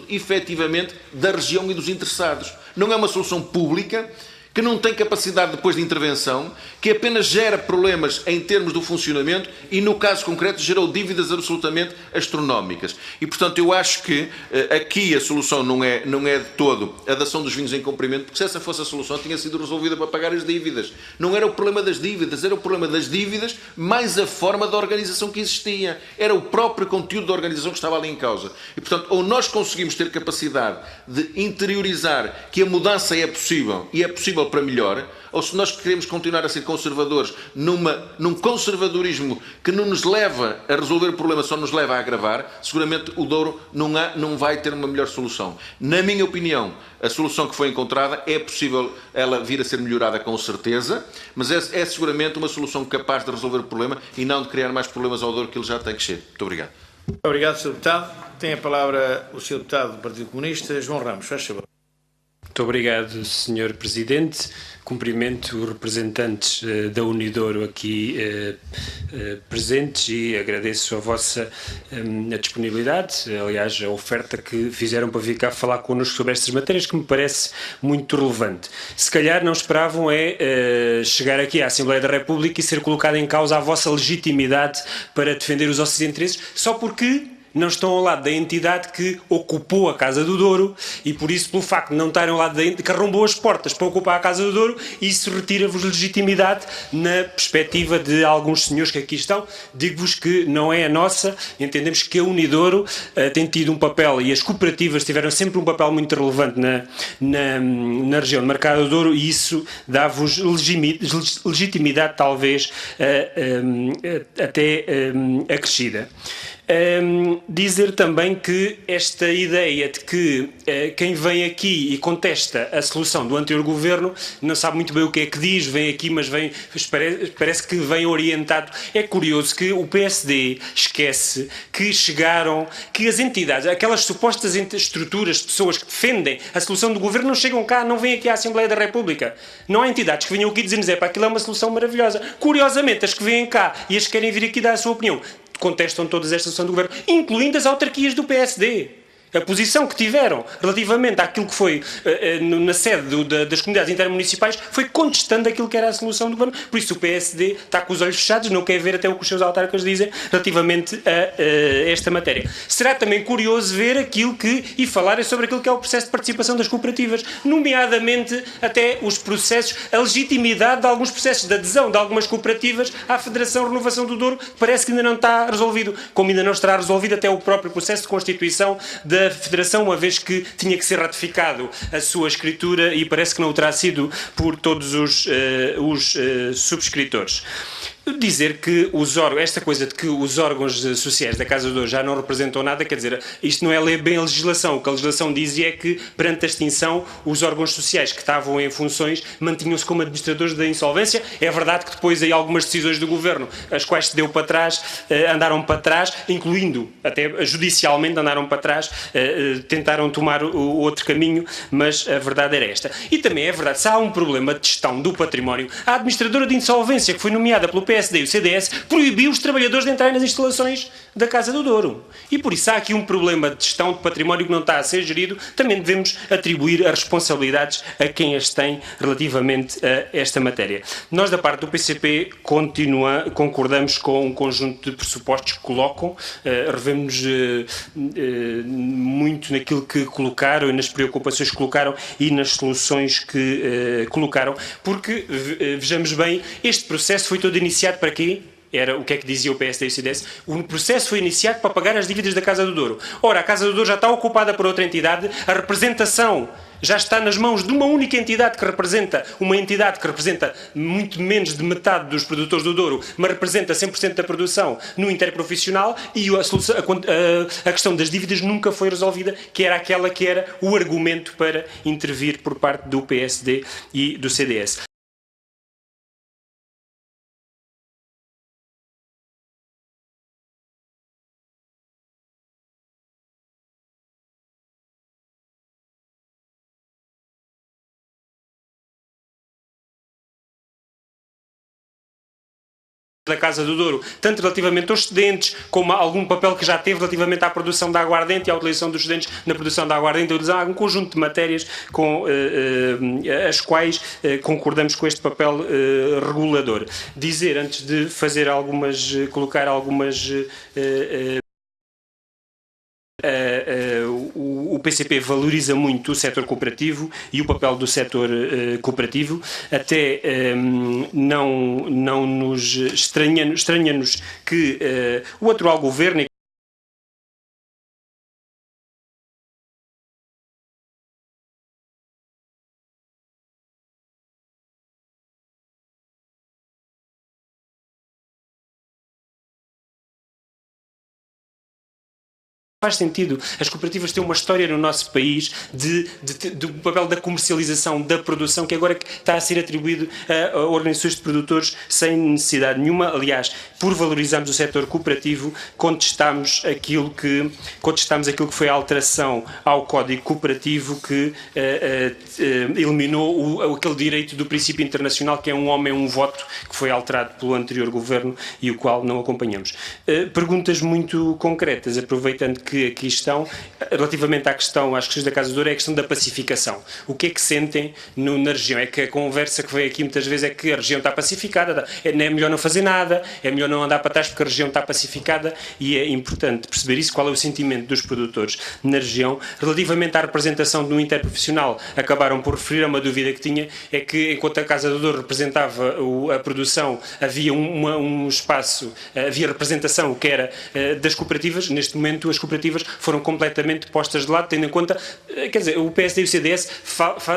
efetivamente da região e dos interessados. Não é uma solução pública, que não tem capacidade depois de intervenção, que apenas gera problemas em termos do funcionamento e, no caso concreto, gerou dívidas absolutamente astronómicas. E, portanto, eu acho que aqui a solução não é de todo a dação dos vinhos em comprimento, porque se essa fosse a solução, tinha sido resolvida para pagar as dívidas. Não era o problema das dívidas, era o problema das dívidas mais a forma da organização que existia. Era o próprio conteúdo da organização que estava ali em causa. E, portanto, ou nós conseguimos ter capacidade de interiorizar que a mudança é possível, e é possível para melhor, ou se nós queremos continuar a ser conservadores num conservadorismo que não nos leva a resolver o problema, só nos leva a agravar, seguramente o Douro não vai ter uma melhor solução. Na minha opinião, a solução que foi encontrada é possível ela vir a ser melhorada com certeza, mas é seguramente uma solução capaz de resolver o problema e não de criar mais problemas ao Douro que ele já tem que ser. Muito obrigado. Obrigado, Sr. Deputado. Tem a palavra o Sr. Deputado do Partido Comunista, João Ramos. Faz favor. Muito obrigado, Sr. Presidente. Cumprimento os representantes da Unidouro aqui presentes e agradeço a vossa a disponibilidade, aliás, a oferta que fizeram para vir cá falar connosco sobre estas matérias, que me parece muito relevante. Se calhar não esperavam chegar aqui à Assembleia da República e ser colocada em causa a vossa legitimidade para defender os vossos interesses, só porque não estão ao lado da entidade que ocupou a Casa do Douro e, por isso, pelo facto de não estarem ao lado da entidade que arrombou as portas para ocupar a Casa do Douro, isso retira-vos legitimidade na perspectiva de alguns senhores que aqui estão. Digo-vos que não é a nossa, entendemos que a Unidouro tem tido um papel, e as cooperativas tiveram sempre um papel muito relevante na região de Mercado do Douro, e isso dá-vos legitimidade, talvez, até acrescida. Dizer também que esta ideia de que quem vem aqui e contesta a solução do anterior governo não sabe muito bem o que é que diz, vem aqui, mas parece que vem orientado. É curioso que o PSD esquece que chegaram, que as entidades, aquelas supostas estruturas, pessoas que defendem a solução do governo não chegam cá, não vêm aqui à Assembleia da República. Não há entidades que venham aqui dizendo para aquilo é uma solução maravilhosa. Curiosamente, as que vêm cá e as que querem vir aqui dar a sua opinião contestam todas esta solução do governo, incluindo as autarquias do PSD. A posição que tiveram relativamente àquilo que foi na sede das comunidades intermunicipais foi contestando aquilo que era a solução do governo. Por isso o PSD está com os olhos fechados, não quer ver até o que os seus autarcas dizem relativamente a esta matéria. Será também curioso ver aquilo e falarem sobre aquilo que é o processo de participação das cooperativas, nomeadamente até os processos, a legitimidade de alguns processos de adesão de algumas cooperativas à Federação Renovação do Douro, que parece que ainda não está resolvido, como ainda não estará resolvido até o próprio processo de constituição da Federação, uma vez que tinha que ser ratificado a sua escritura e parece que não o terá sido por todos os subscritores. Dizer que esta coisa de que os órgãos sociais da Casa do Douro já não representam nada, quer dizer, isto não é ler bem a legislação. O que a legislação dizia é que, perante a extinção, os órgãos sociais que estavam em funções mantinham-se como administradores da insolvência. É verdade que depois aí algumas decisões do Governo, as quais se deu para trás, andaram para trás, incluindo, até judicialmente andaram para trás, tentaram tomar o outro caminho, mas a verdade era esta. E também é verdade, se há um problema de gestão do património, a administradora de insolvência, que foi nomeada pelo PSD e o CDS, proibiu os trabalhadores de entrarem nas instalações da Casa do Douro. E por isso há aqui um problema de gestão de património que não está a ser gerido. Também devemos atribuir as responsabilidades a quem as tem relativamente a esta matéria. Nós, da parte do PCP, concordamos com um conjunto de pressupostos que colocam, revemos muito naquilo que colocaram e nas preocupações que colocaram e nas soluções que colocaram, porque, vejamos bem, este processo foi todo iniciado para quê? Era o que é que dizia o PSD e o CDS. O processo foi iniciado para pagar as dívidas da Casa do Douro. Ora, a Casa do Douro já está ocupada por outra entidade, a representação já está nas mãos de uma única entidade que representa, muito menos de metade dos produtores do Douro, mas representa 100% da produção no interprofissional, e a questão das dívidas nunca foi resolvida, que era aquela que era o argumento para intervir por parte do PSD e do CDS. Da Casa do Douro, tanto relativamente aos excedentes, como a algum papel que já teve relativamente à produção da aguardente e à utilização dos excedentes na produção da aguardente, há um conjunto de matérias com as quais concordamos com este papel regulador. Dizer, antes de fazer colocar algumas... O PCP valoriza muito o setor cooperativo e o papel do setor cooperativo, até não nos estranha-nos que o atual governo faz sentido. As cooperativas têm uma história no nosso país do papel da comercialização, da produção, que agora está a ser atribuído a organizações de produtores sem necessidade nenhuma. Aliás, por valorizarmos o setor cooperativo, contestámos aquilo que foi a alteração ao Código Cooperativo que eliminou aquele direito do princípio internacional que é um homem, um voto, que foi alterado pelo anterior governo e o qual não acompanhamos. Perguntas muito concretas, aproveitando que aqui estão, relativamente às questões da Casa do Douro, é a questão da pacificação. O que é que sentem na região? É que a conversa que veio aqui muitas vezes é que a região está pacificada, é melhor não fazer nada, é melhor não andar para trás porque a região está pacificada, e é importante perceber isso, qual é o sentimento dos produtores na região. Relativamente à representação do interprofissional, acabaram por referir a uma dúvida que tinha, é que enquanto a Casa do Douro representava a produção, havia um espaço, havia representação que era das cooperativas. Neste momento as cooperativas foram completamente postas de lado, tendo em conta, quer dizer, o PSD e o CDS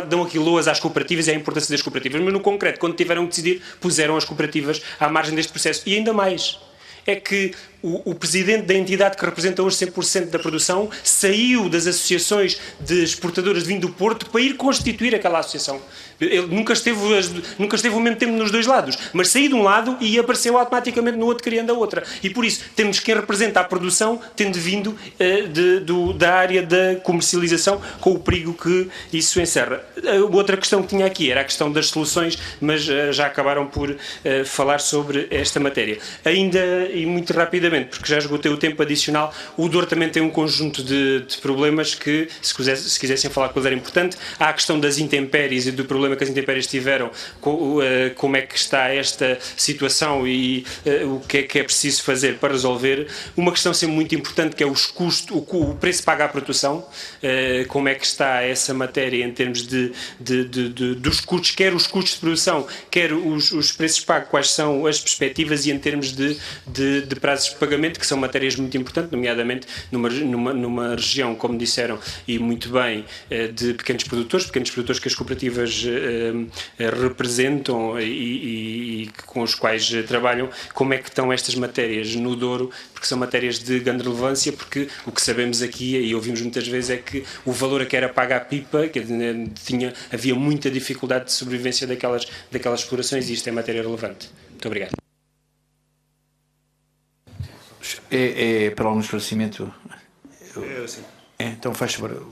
dão aqui loas às cooperativas e à importância das cooperativas, mas no concreto, quando tiveram que decidir, puseram as cooperativas à margem deste processo. E ainda mais, é que o presidente da entidade que representa hoje 100% da produção saiu das associações de exportadoras de vinho do Porto para ir constituir aquela associação. Ele nunca esteve ao mesmo tempo nos dois lados, mas saiu de um lado e apareceu automaticamente no outro, criando a outra. E por isso temos quem representa a produção tendo vindo da área da comercialização, com o perigo que isso encerra. A outra questão que tinha aqui era a questão das soluções, mas já acabaram por falar sobre esta matéria. Ainda, e muito rapidamente, porque já esgotei o tempo adicional, o Douro também tem um conjunto de problemas que, se quisessem falar com ele, era importante. Há a questão das intempéries e do problema que as intempéries tiveram, como é que está esta situação e o que é preciso fazer para resolver. Uma questão sempre muito importante, que é os custos, o preço pago à produção, como é que está essa matéria em termos dos custos, quer os custos de produção, quer os preços pagos, quais são as perspectivas, e em termos de prazos de pagamento, que são matérias muito importantes, nomeadamente numa região, como disseram, e muito bem, de pequenos produtores que as cooperativas representam e com os quais trabalham. Como é que estão estas matérias no Douro? Porque são matérias de grande relevância, porque o que sabemos aqui, e ouvimos muitas vezes, é que o valor a que era paga à pipa, que havia muita dificuldade de sobrevivência daquelas explorações, e isto é matéria relevante. Muito obrigado. É para algum esclarecimento? Sim. Então faz favor.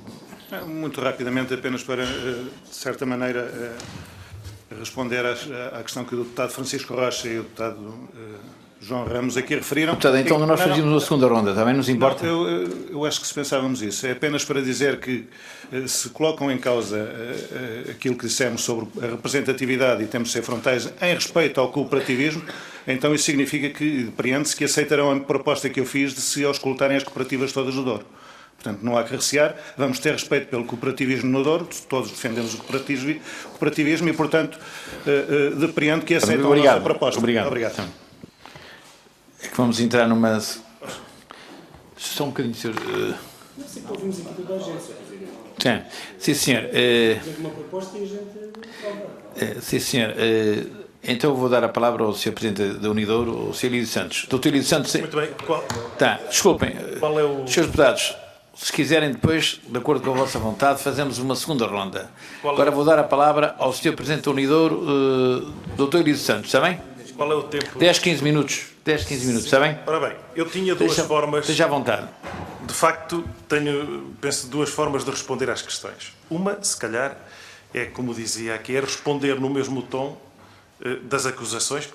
Muito rapidamente, apenas para, de certa maneira, responder à questão que o deputado Francisco Rocha e o deputado João Ramos aqui referiram. Deputado, então nós fazíamos uma segunda ronda, também nos importa? Eu acho que se pensávamos isso. É apenas para dizer que se colocam em causa aquilo que dissemos sobre a representatividade e temos de ser frontais em respeito ao cooperativismo, então isso significa que, depreende-se, que aceitarão a proposta que eu fiz de se auscultarem as cooperativas todas do Douro. Portanto, não há que recear, vamos ter respeito pelo cooperativismo no Douro, todos defendemos o cooperativismo e, portanto, depreendo que aceitam a nossa proposta. Obrigado. Obrigado. É que vamos entrar numa... Só um bocadinho, senhor... Sim, senhor. Sim, senhor. Então eu vou dar a palavra ao Sr. Presidente da Unidouro, o Sr. Lídio Santos. Dr. Lídio Santos... Muito bem. Desculpem. Qual é o... Senhores deputados, se quiserem depois, de acordo com a vossa vontade, fazemos uma segunda ronda. Agora vou dar a palavra ao Sr. Presidente da Unidouro, Dr. Lídio Santos, está bem? Qual é o tempo? 10, 15 minutos, está bem? Ora bem, eu tinha duas formas... Esteja à vontade. De facto, penso, duas formas de responder às questões. Uma, se calhar, é, como dizia aqui, é responder no mesmo tom das acusações que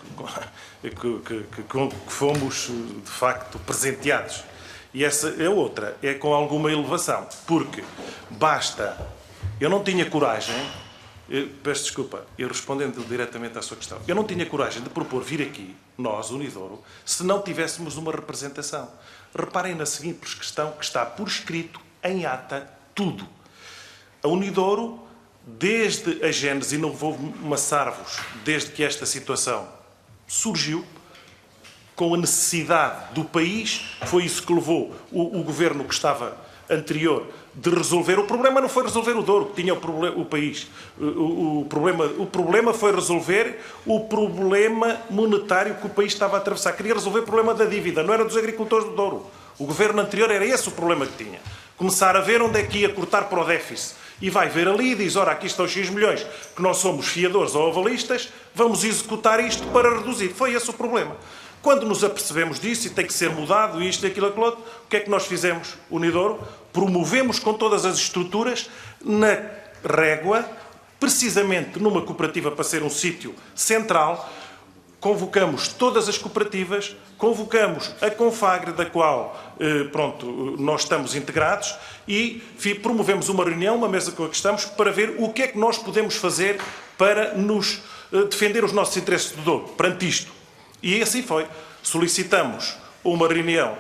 fomos, de facto, presenteados. E essa é outra, é com alguma elevação, porque basta... Eu não tinha coragem... peço desculpa, eu respondendo diretamente à sua questão, eu não tinha coragem de propor vir aqui, nós, Unidouro, se não tivéssemos uma representação. Reparem na seguinte questão, que está por escrito, em ata, tudo. A Unidouro, desde a gênese, e não vou maçar-vos, desde que esta situação surgiu, com a necessidade do país, foi isso que levou o governo que estava anterior de resolver. O problema não foi resolver o Douro, que tinha o país. O problema foi resolver o problema monetário que o país estava a atravessar. Queria resolver o problema da dívida, não era dos agricultores do Douro. O governo anterior era esse o problema que tinha. Começar a ver onde é que ia cortar para o déficit. E vai ver ali e diz, ora, aqui estão X milhões, que nós somos fiadores ou avalistas, vamos executar isto para reduzir. Foi esse o problema. Quando nos apercebemos disso e tem que ser mudado isto, aquilo, aquilo outro, o que é que nós fizemos, Unidouro? Promovemos com todas as estruturas na régua, precisamente numa cooperativa para ser um sítio central, convocamos todas as cooperativas, convocamos a Confagre, da qual nós estamos integrados, e promovemos uma reunião, uma mesa com a que estamos, para ver o que é que nós podemos fazer para nos defender os nossos interesses do Douro, perante isto. E assim foi. Solicitamos uma reunião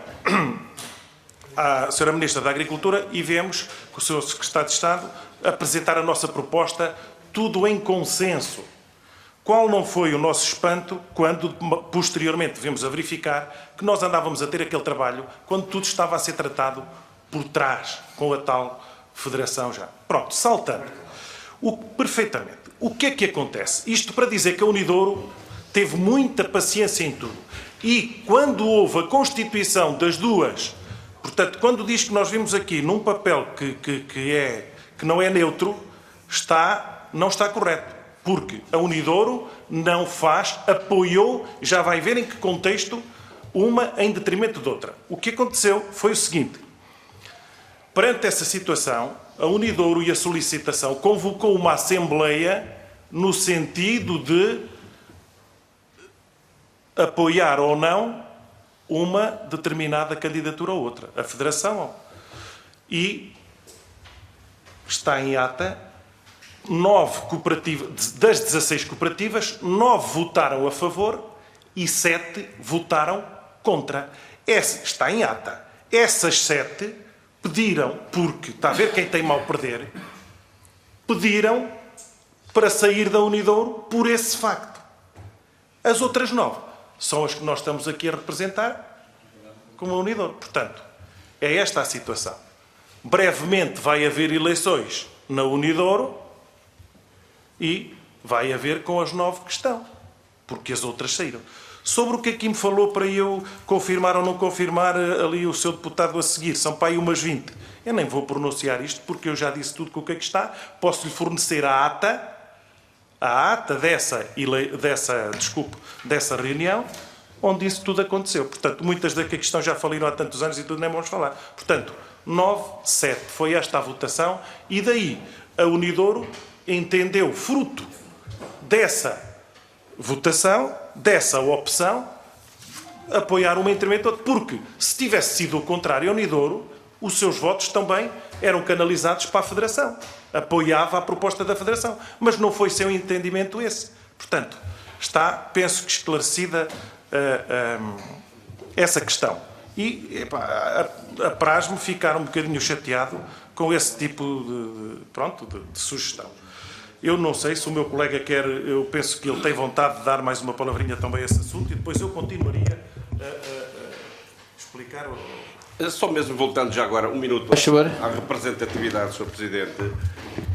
à Sra. Ministra da Agricultura e vemos que o Sr. Secretário de Estado apresentar a nossa proposta, tudo em consenso. Qual não foi o nosso espanto quando, posteriormente, vimos a verificar que nós andávamos a ter aquele trabalho quando tudo estava a ser tratado por trás, com a tal federação já. Pronto, saltando. Perfeitamente. O que é que acontece? Isto para dizer que a Unidouro teve muita paciência em tudo. E quando houve a constituição das duas, portanto, quando diz que nós vimos aqui num papel que não é neutro, não está correto. Porque a Unidouro não faz, apoiou, já vai ver em que contexto, uma em detrimento de outra. O que aconteceu foi o seguinte. Perante essa situação, a Unidouro e a solicitação convocou uma assembleia no sentido de apoiar ou não uma determinada candidatura ou outra. A Federação. E está em ata. 9 cooperativas, das 16 cooperativas, 9 votaram a favor e 7 votaram contra. Está em ata. Essas 7 pediram, porque está a ver quem tem mal perder, pediram para sair da Unidouro por esse facto. As outras 9 são as que nós estamos aqui a representar como a Unidouro. Portanto, é esta a situação. Brevemente vai haver eleições na Unidouro e vai haver com as 9 que estão, porque as outras saíram. Sobre o que aqui me falou para eu confirmar ou não confirmar ali o seu deputado a seguir, são para aí umas 20. Eu nem vou pronunciar isto, porque eu já disse tudo com o que é que está. Posso-lhe fornecer a ata dessa reunião, onde isso tudo aconteceu. Portanto, muitas daqui que estão já faliram há tantos anos e tudo nem vamos falar. Portanto, 9-7 foi esta a votação, e daí a Unidouro entendeu, fruto dessa votação, dessa opção, apoiar uma em detrimento de outra. Porque, se tivesse sido o contrário, a Unidouro, os seus votos também eram canalizados para a Federação. Apoiava a proposta da Federação. Mas não foi seu entendimento esse. Portanto, está, penso que esclarecida essa questão. E, apraz-me ficar um bocadinho chateado com esse tipo de sugestão. Eu não sei se o meu colega quer, eu penso que ele tem vontade de dar mais uma palavrinha também a esse assunto, e depois eu continuaria a explicar. Só mesmo voltando já agora um minuto à representatividade, Sr. Presidente.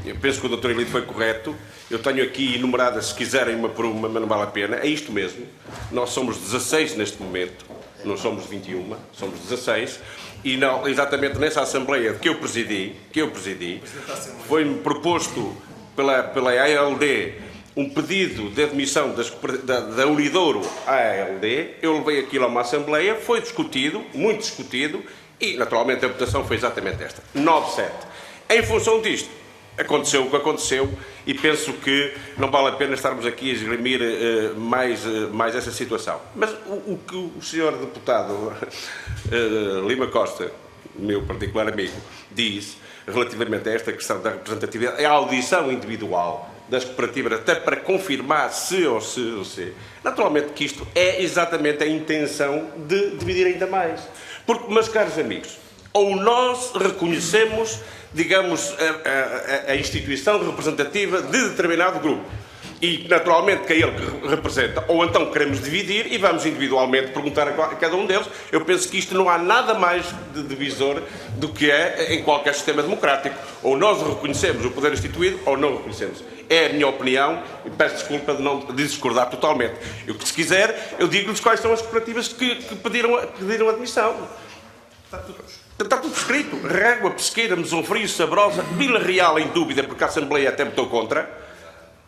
Eu penso que o Dr. Elídio foi correto. Eu tenho aqui enumeradas, se quiserem uma por uma, mas não vale a pena. É isto mesmo. Nós somos 16 neste momento, não somos 21, somos 16. E não, exatamente nessa Assembleia que eu presidi, foi-me proposto pela ALD um pedido de admissão da Unidouro à ALD. Eu levei aquilo a uma Assembleia, foi discutido, muito discutido, e naturalmente a votação foi exatamente esta, 9-7. Em função disto, aconteceu o que aconteceu, e penso que não vale a pena estarmos aqui a esgrimir mais essa situação. Mas o que o Sr. Deputado Lima Costa, meu particular amigo, diz relativamente a esta questão da representatividade, é a audição individual das cooperativas, até para confirmar se. Naturalmente que isto é exatamente a intenção de dividir ainda mais. Porque, meus caros amigos, ou nós reconhecemos, digamos, a instituição representativa de determinado grupo, e naturalmente que é ele que representa, ou então queremos dividir e vamos individualmente perguntar a cada um deles. Eu penso que isto não há nada mais de divisor do que é em qualquer sistema democrático. Ou nós reconhecemos o poder instituído ou não reconhecemos. É a minha opinião, e peço desculpa de discordar totalmente. Eu, se quiser, eu digo-lhes quais são as cooperativas que pediram admissão. Está tudo escrito. Régua, Pesqueira, Mesonfrio, Sabrosa, Vila Real em dúvida, porque a Assembleia até votou contra.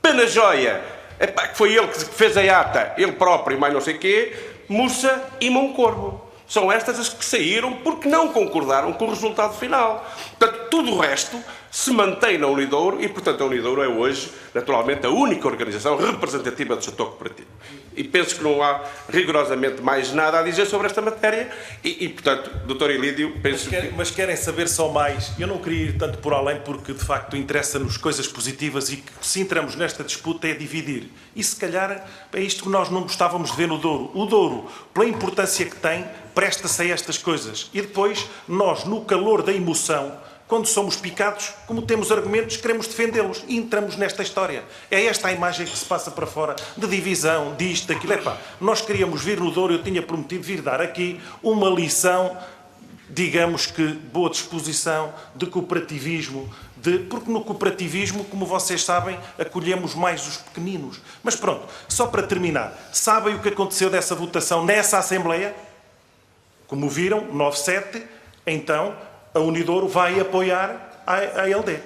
Penajóia, que foi ele que fez a ata, ele próprio, mais não sei o quê. Mussa e Moncorvo. São estas as que saíram porque não concordaram com o resultado final. Portanto, tudo o resto se mantém na Unidouro e, portanto, a Unidouro é hoje, naturalmente, a única organização representativa do setor cooperativo. E penso que não há rigorosamente mais nada a dizer sobre esta matéria e portanto, Dr. Ilídio, penso que... Mas querem saber só mais? Eu não queria ir tanto por além porque, de facto, interessa-nos coisas positivas e que, se entramos nesta disputa, é dividir. E, se calhar, é isto que nós não gostávamos de ver no Douro. O Douro, pela importância que tem, presta-se a estas coisas. E depois, nós, no calor da emoção, quando somos picados, como temos argumentos, queremos defendê-los e entramos nesta história. É esta a imagem que se passa para fora, de divisão, disto, daquilo. Epá, nós queríamos vir no Douro, eu tinha prometido vir dar aqui uma lição, digamos que boa disposição, de cooperativismo, porque no cooperativismo, como vocês sabem, acolhemos mais os pequeninos. Mas pronto, só para terminar, sabem o que aconteceu dessa votação nessa Assembleia? Como viram, 9-7, então a Unidouro vai apoiar a LD.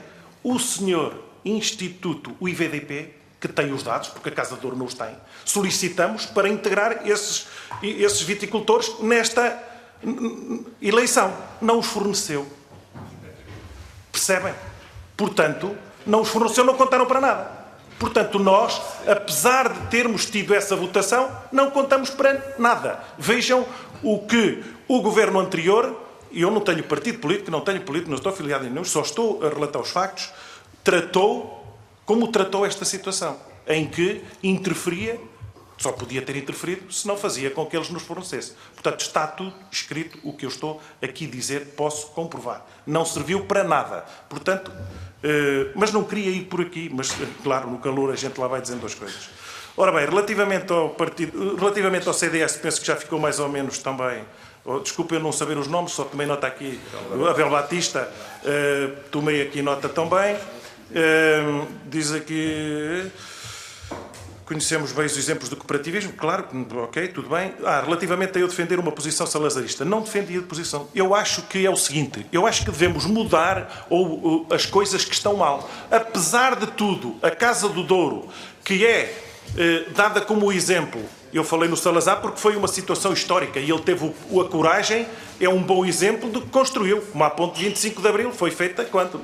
O senhor Instituto, o IVDP, que tem os dados, porque a Casa de Douro não os tem, solicitamos para integrar esses viticultores nesta eleição. Não os forneceu. Percebem? Portanto, não os forneceu, não contaram para nada. Portanto, nós, apesar de termos tido essa votação, não contamos para nada. Vejam o que o governo anterior... E eu não tenho partido político, não estou afiliado em nenhum, só estou a relatar os factos, como tratou esta situação, em que interferia, só podia ter interferido se não fazia com que eles nos fornecessem. Portanto, está tudo escrito, o que eu estou aqui a dizer, posso comprovar. Não serviu para nada. Portanto, mas não queria ir por aqui, mas, claro, no calor a gente lá vai dizendo as coisas. Ora bem, relativamente ao CDS, penso que já ficou mais ou menos também... Desculpe eu não saber os nomes, só tomei nota aqui. Abel Batista, tomei aqui nota também. Diz aqui... Conhecemos bem os exemplos do cooperativismo, claro, ok, tudo bem. Relativamente a eu defender uma posição salazarista. Não defendi a posição. Eu acho que é o seguinte, eu acho que devemos mudar as coisas que estão mal. Apesar de tudo, a Casa do Douro, que é dada como exemplo... Eu falei no Salazar porque foi uma situação histórica e ele teve a coragem, é um bom exemplo do que construiu. Como a ponte 25 de Abril foi feita quando?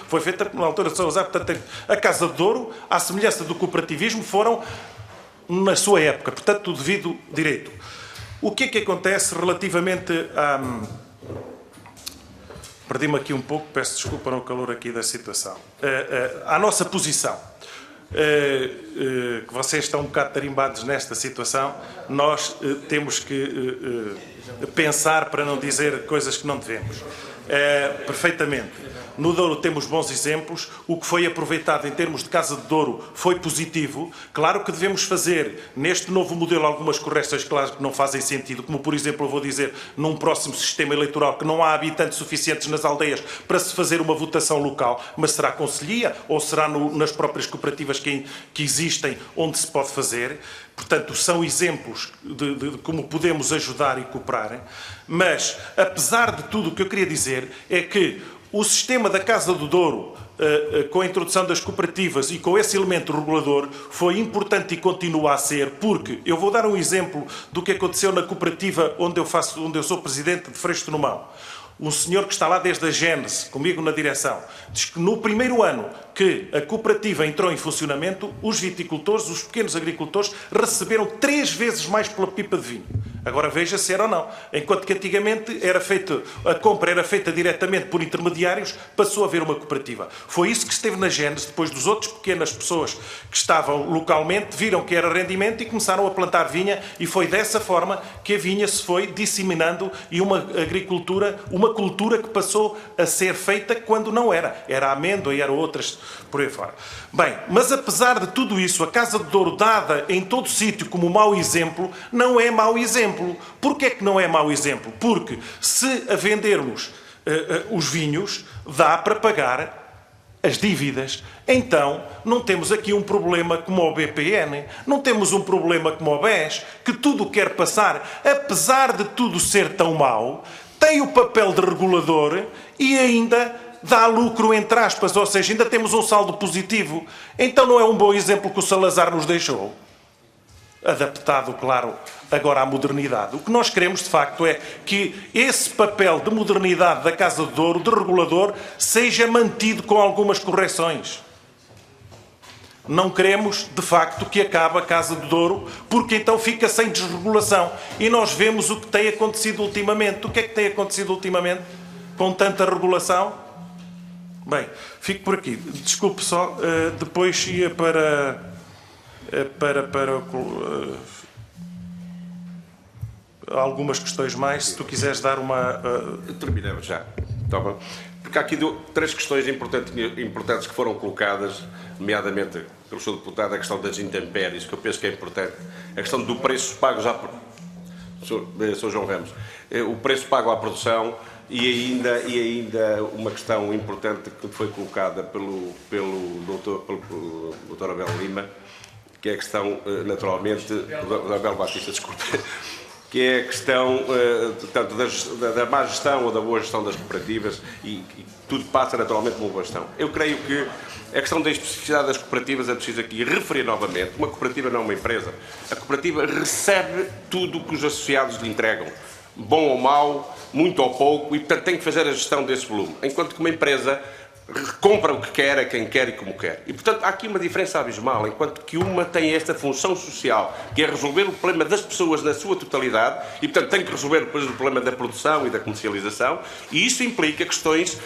Foi feita na altura de Salazar. Portanto, a Casa de Douro, à semelhança do cooperativismo, foram na sua época. Portanto, o devido direito. O que é que acontece relativamente a... Perdi-me aqui um pouco, peço desculpa no calor aqui da situação. À nossa posição. Que vocês estão um bocado tarimbados nesta situação, nós temos que pensar para não dizer coisas que não devemos. Perfeitamente. No Douro temos bons exemplos. O que foi aproveitado em termos de Casa de Douro foi positivo. Claro que devemos fazer neste novo modelo algumas correções, claro, que não fazem sentido, como por exemplo, eu vou dizer, num próximo sistema eleitoral que não há habitantes suficientes nas aldeias para se fazer uma votação local, mas será concelhia ou será nas próprias cooperativas que existem onde se pode fazer. Portanto, são exemplos de como podemos ajudar e cooperar. Mas, apesar de tudo, o que eu queria dizer é que o sistema da Casa do Douro, com a introdução das cooperativas e com esse elemento regulador, foi importante e continua a ser, porque eu vou dar um exemplo do que aconteceu na cooperativa onde eu sou presidente de Freixo de Nomão. Um senhor que está lá desde a gênese, comigo na direção, diz que no primeiro ano que a cooperativa entrou em funcionamento, os viticultores, os pequenos agricultores, receberam 3 vezes mais pela pipa de vinho. Agora veja se era ou não. Enquanto que antigamente a compra era feita diretamente por intermediários, passou a haver uma cooperativa. Foi isso que esteve na gênese, depois dos outros pequenas pessoas que estavam localmente, viram que era rendimento e começaram a plantar vinha, e foi dessa forma que a vinha se foi disseminando e uma cultura que passou a ser feita quando não era. Era a amêndoa e eram outras por aí fora. Bem, mas apesar de tudo isso, a Casa de Douro, dada em todo sítio como mau exemplo, não é mau exemplo. Porquê é que não é mau exemplo? Porque se a vendermos os vinhos, dá para pagar as dívidas. Então, não temos aqui um problema como o BPN, não temos um problema como o BES, que tudo quer passar, apesar de tudo ser tão mau, tem o papel de regulador e ainda dá lucro, entre aspas, ou seja, ainda temos um saldo positivo. Então não é um bom exemplo que o Salazar nos deixou? adaptado, claro, agora à modernidade. O que nós queremos, de facto, é que esse papel de modernidade da Casa de Douro, de regulador, seja mantido com algumas correções. Não queremos, de facto, que acabe a Casa de Douro, porque então fica sem desregulação. E nós vemos o que tem acontecido ultimamente. O que é que tem acontecido ultimamente com tanta regulação? Bem, fico por aqui. Desculpe só, depois ia para algumas questões mais, se tu quiseres dar uma... Terminamos já. Tá bom. Porque há aqui três questões importantes que foram colocadas, nomeadamente pelo Sr. Deputado, a questão das intempéries, que eu penso que é importante, a questão do preço pago já por... Sr. João Ramos, o preço pago à produção e ainda uma questão importante que foi colocada pelo Dr. Abel Lima, que é a questão, naturalmente, do Abel Batista, desculpe, que é a questão tanto da má gestão ou da boa gestão das cooperativas e tudo passa naturalmente por uma boa gestão. Eu creio que a questão da especificidade das cooperativas é preciso aqui referir novamente. Uma cooperativa não é uma empresa. A cooperativa recebe tudo o que os associados lhe entregam, bom ou mau, muito ou pouco, e portanto tem que fazer a gestão desse volume. Enquanto que uma empresa compra o que quer, a quem quer e como quer. E, portanto, há aqui uma diferença abismal, enquanto que uma tem esta função social, que é resolver o problema das pessoas na sua totalidade, e, portanto, tem que resolver depois o problema da produção e da comercialização, e isso implica questões,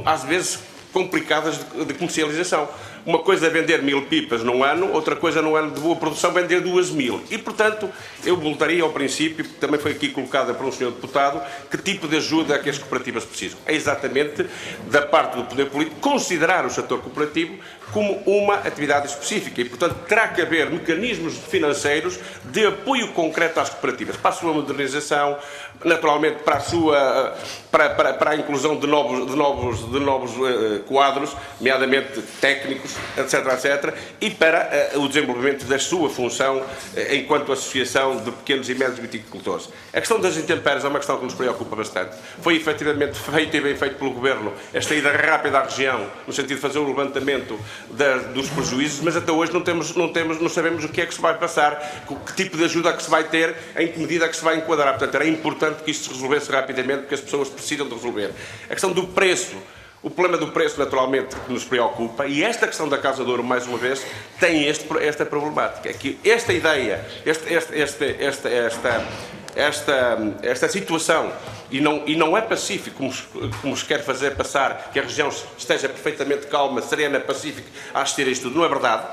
às vezes, complicadas de comercialização. Uma coisa é vender 1000 pipas num ano, outra coisa num ano de boa produção vender 2000. E, portanto, eu voltaria ao princípio, que também foi aqui colocada por um senhor deputado, que tipo de ajuda é que as cooperativas precisam. É exatamente, da parte do poder político, considerar o setor cooperativo como uma atividade específica e, portanto, terá que haver mecanismos financeiros de apoio concreto às cooperativas, para a sua modernização, naturalmente para a inclusão de novos quadros, nomeadamente técnicos, etc., e para o desenvolvimento da sua função enquanto associação de pequenos e médios viticultores. A questão das intempéries é uma questão que nos preocupa bastante. Foi efetivamente feito e bem feito pelo Governo esta ida rápida à região, no sentido de fazer um levantamento dos prejuízos, mas até hoje não sabemos o que é que se vai passar, que tipo de ajuda que se vai ter, em que medida que se vai enquadrar. Portanto, era importante que isto se resolvesse rapidamente, porque as pessoas precisam de resolver. A questão do preço, o problema do preço, naturalmente, que nos preocupa, e esta questão da Casa de Ouro, mais uma vez, tem esta problemática. É que esta ideia, esta situação, e não é pacífico, como se quer fazer passar, que a região esteja perfeitamente calma, serena, pacífica, a assistir a isto tudo. Não é verdade.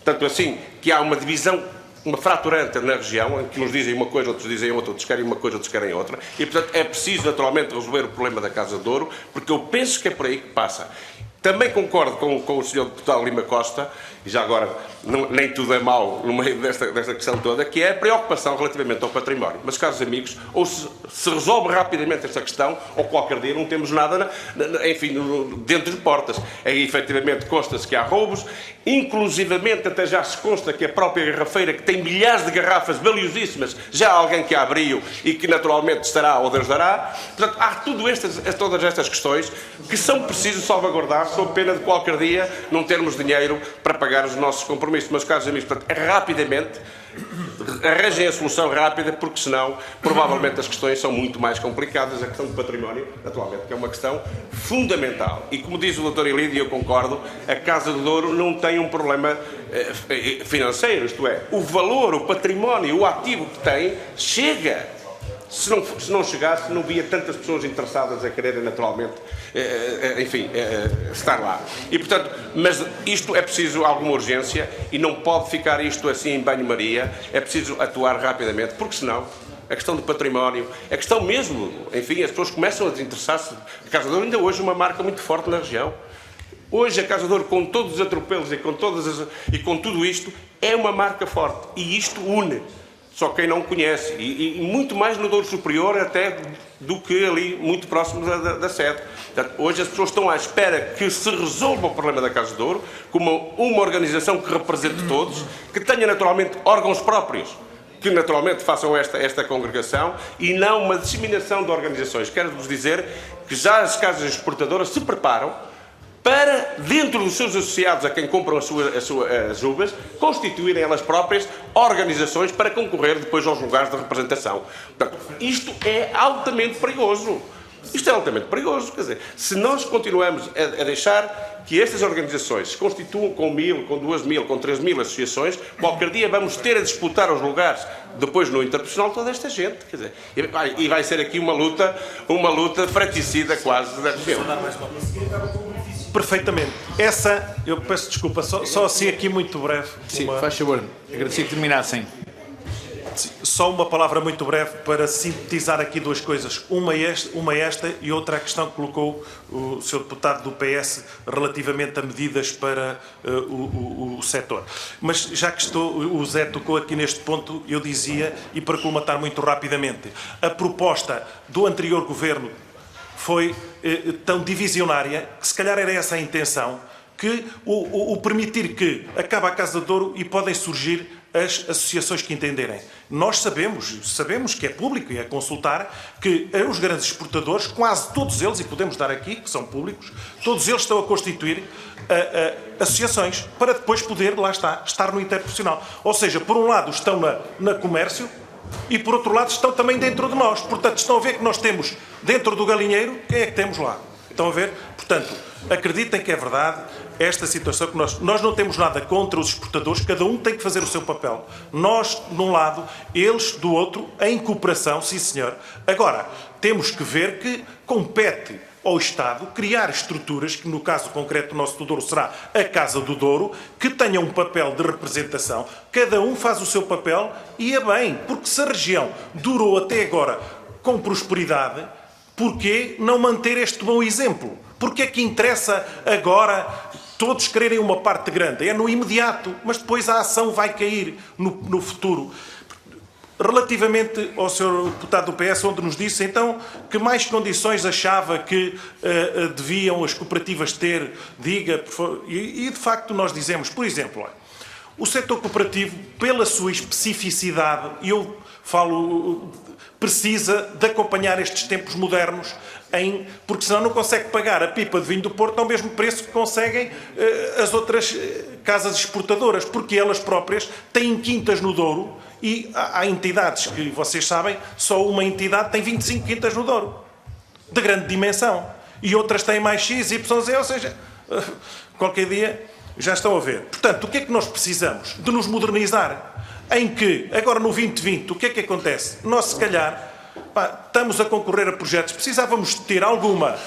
Tanto assim que há uma divisão, uma fraturante na região, em que uns dizem uma coisa, outros dizem outra, outros querem uma coisa, outros querem outra, e, portanto, é preciso, naturalmente, resolver o problema da Casa de Ouro, porque eu penso que é por aí que passa. Também concordo com o Sr. Deputado Lima Costa, e já agora nem tudo é mau no meio desta questão toda, que é a preocupação relativamente ao património. Mas, caros amigos, ou se resolve rapidamente esta questão, ou qualquer dia não temos nada, enfim, dentro de portas. Aí, efetivamente, consta-se que há roubos, inclusivamente até já se consta que a própria garrafeira, que tem milhares de garrafas valiosíssimas, já há alguém que a abriu e que naturalmente estará ou Deus dará. Portanto, há todas estas questões que são precisos salvaguardar, sob pena de qualquer dia não termos dinheiro para pagar os nossos compromissos. Mas, caros amigos, portanto, rapidamente, arranjem a solução rápida, porque senão, provavelmente, as questões são muito mais complicadas. A questão do património, naturalmente, que é uma questão fundamental. E, como diz o Dr. Elídio, e eu concordo, a Casa de Douro não tem um problema financeiro, isto é, o valor, o património, o ativo que tem, chega. Se não chegasse, não havia tantas pessoas interessadas a quererem, naturalmente, estar lá. E, portanto, mas isto é preciso alguma urgência e não pode ficar isto assim em banho-maria, é preciso atuar rapidamente, porque senão a questão do património, a questão mesmo, enfim, as pessoas começam a desinteressar-se. A Casa de Ouro ainda hoje é uma marca muito forte na região. Hoje a Casa de Ouro, com todos os atropelos e com tudo isto, é uma marca forte e isto une. Só quem não conhece, e muito mais no Douro Superior até do que ali muito próximo da sede. Portanto, hoje as pessoas estão à espera que se resolva o problema da Casa de Ouro como uma organização que represente todos, que tenha naturalmente órgãos próprios, que naturalmente façam esta congregação e não uma disseminação de organizações. Quero-vos dizer que já as casas exportadoras se preparam para, dentro dos seus associados a quem compram as uvas, constituírem elas próprias organizações para concorrer depois aos lugares de representação. Portanto, isto é altamente perigoso. Isto é altamente perigoso, quer dizer, se nós continuamos a deixar que estas organizações se constituam com 1.000, com 2.000, com 3.000 associações, qualquer dia vamos ter a disputar os lugares depois no interprofissional toda esta gente, quer dizer, e vai ser aqui uma luta fratricida quase da região. Perfeitamente. Essa, eu peço desculpa, só assim aqui muito breve. Sim, faz favor, agradecia que terminassem. Só uma palavra muito breve para sintetizar aqui duas coisas. Uma esta e outra a questão que colocou o Sr. Deputado do PS relativamente a medidas para o setor. Mas já que o Zé tocou aqui neste ponto, eu dizia, e para colmatar muito rapidamente, a proposta do anterior Governo foi tão divisionária que se calhar era essa a intenção, que o permitir que acabe a Casa de Douro e podem surgir as associações que entenderem. Nós sabemos que é público e é consultar, que os grandes exportadores, quase todos eles, e podemos dar aqui, que são públicos, todos eles estão a constituir associações para depois poder, lá está, estar no interprofissional. Ou seja, por um lado estão na comércio e por outro lado estão também dentro de nós. Portanto, estão a ver que nós temos dentro do galinheiro, quem é que temos lá? Estão a ver? Portanto, acreditem que é verdade esta situação que nós não temos nada contra os exportadores, cada um tem que fazer o seu papel. Nós, de um lado, eles, do outro, em cooperação, sim senhor. Agora, temos que ver que compete ao Estado criar estruturas, que no caso concreto do nosso do Douro será a Casa do Douro, que tenha um papel de representação, cada um faz o seu papel e é bem, porque se a região durou até agora com prosperidade, porquê não manter este bom exemplo? Porque é que interessa agora todos quererem uma parte grande? É no imediato, mas depois a ação vai cair no futuro. Relativamente ao Sr. Deputado do PS, onde nos disse então que mais condições achava que deviam as cooperativas ter, diga, por favor, e de facto nós dizemos, por exemplo, o setor cooperativo, pela sua especificidade, e eu falo, precisa de acompanhar estes tempos modernos, porque senão não consegue pagar a pipa de vinho do Porto ao mesmo preço que conseguem as outras casas exportadoras, porque elas próprias têm quintas no Douro e há entidades que, vocês sabem, só uma entidade tem 25 quintas no Douro, de grande dimensão, e outras têm mais X, Y, Z, ou seja, qualquer dia já estão a ver. Portanto, o que é que nós precisamos? De nos modernizar, em que, agora no 2020, o que é que acontece? Nós, se calhar, estamos a concorrer a projetos, precisávamos de ter alguma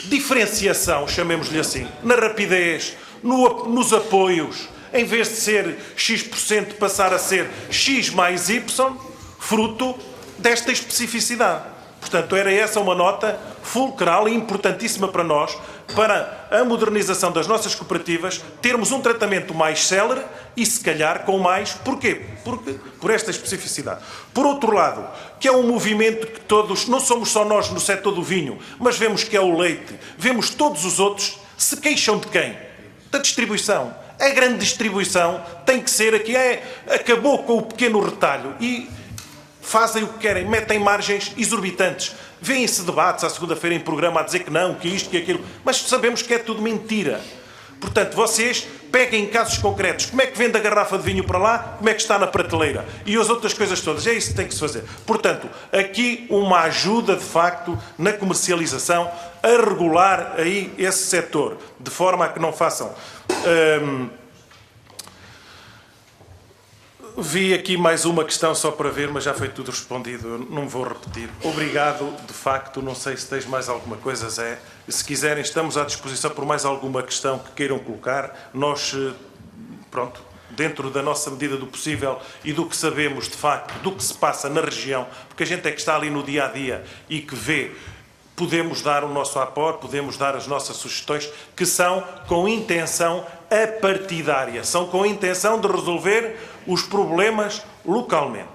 diferenciação, chamemos-lhe assim, na rapidez, nos apoios, em vez de ser X% passar a ser X mais Y, fruto desta especificidade. Portanto, era essa uma nota fulcral e importantíssima para nós, para a modernização das nossas cooperativas, termos um tratamento mais célere e, se calhar, com mais... Porquê? Por esta especificidade. Por outro lado, que é um movimento que todos, não somos só nós no setor do vinho, mas vemos que é o leite, vemos todos os outros, se queixam de quem? Da distribuição. A grande distribuição tem que ser aqui, acabou com o pequeno retalho e fazem o que querem, metem margens exorbitantes. Vêem-se debates à segunda-feira em programa a dizer que não, que isto, que aquilo, mas sabemos que é tudo mentira. Portanto, vocês peguem casos concretos. Como é que vende a garrafa de vinho para lá? Como é que está na prateleira? E as outras coisas todas. É isso que tem que se fazer. Portanto, aqui uma ajuda, de facto, na comercialização, a regular aí esse setor, de forma a que não façam... Vi aqui mais uma questão só para ver, mas já foi tudo respondido, eu não vou repetir. Obrigado, de facto, não sei se tens mais alguma coisa, Zé. Se quiserem, estamos à disposição por mais alguma questão que queiram colocar. Nós, pronto, dentro da nossa medida do possível e do que sabemos, de facto, do que se passa na região, porque a gente é que está ali no dia-a-dia e que vê, podemos dar o nosso aporte, podemos dar as nossas sugestões, que são com intenção apartidária, são com intenção de resolver os problemas localmente.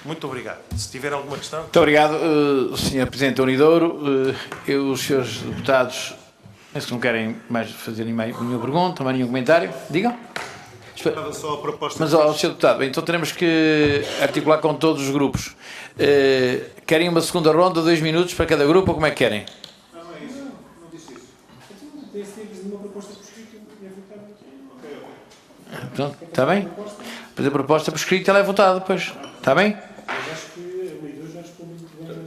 Muito obrigado. Se tiver alguma questão... Muito obrigado, Sr. Presidente da Unidouro. Os senhores deputados, penso que não querem mais fazer nenhuma pergunta, nenhum comentário. Digam. Só a proposta. Mas, Sr. Deputado, então teremos que articular com todos os grupos. Querem uma segunda ronda, 2 minutos para cada grupo, ou como é que querem? Não é isso. Não disse isso. Pronto, está bem? Depois a proposta por escrito ela é votada depois. Está bem?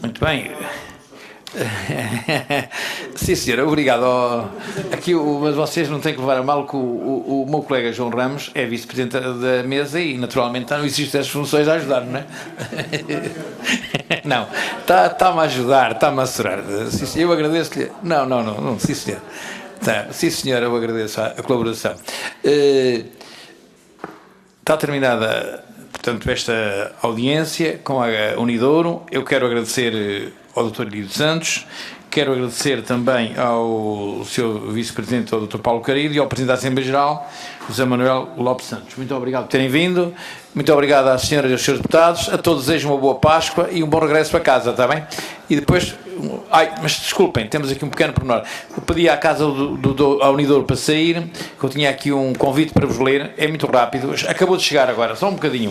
Muito bem. Sim, senhora, obrigado. Aqui, mas vocês não têm que levar a mal que o meu colega João Ramos é vice-presidente da mesa e naturalmente não existem as funções a ajudar, não é? Não, está-me a ajudar, está-me a assurar. Eu agradeço-lhe. Não, sim, senhor. Tá, sim, senhora, eu agradeço a colaboração. Está terminada, portanto, esta audiência com a Unidouro. Eu quero agradecer ao Dr. Lídio Santos, quero agradecer também ao seu vice-presidente, ao Dr. Paulo Carido, e ao presidente da Assembleia Geral, José Manuel Lopes Santos. Muito obrigado por terem vindo, muito obrigado às senhoras e aos senhores deputados, a todos desejo uma boa Páscoa e um bom regresso para casa, está bem? E depois, mas desculpem, temos aqui um pequeno pormenor. Eu pedi à casa ao Unidouro para sair, que eu tinha aqui um convite para vos ler, é muito rápido, acabou de chegar agora, só um bocadinho.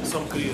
Só um bocadinho.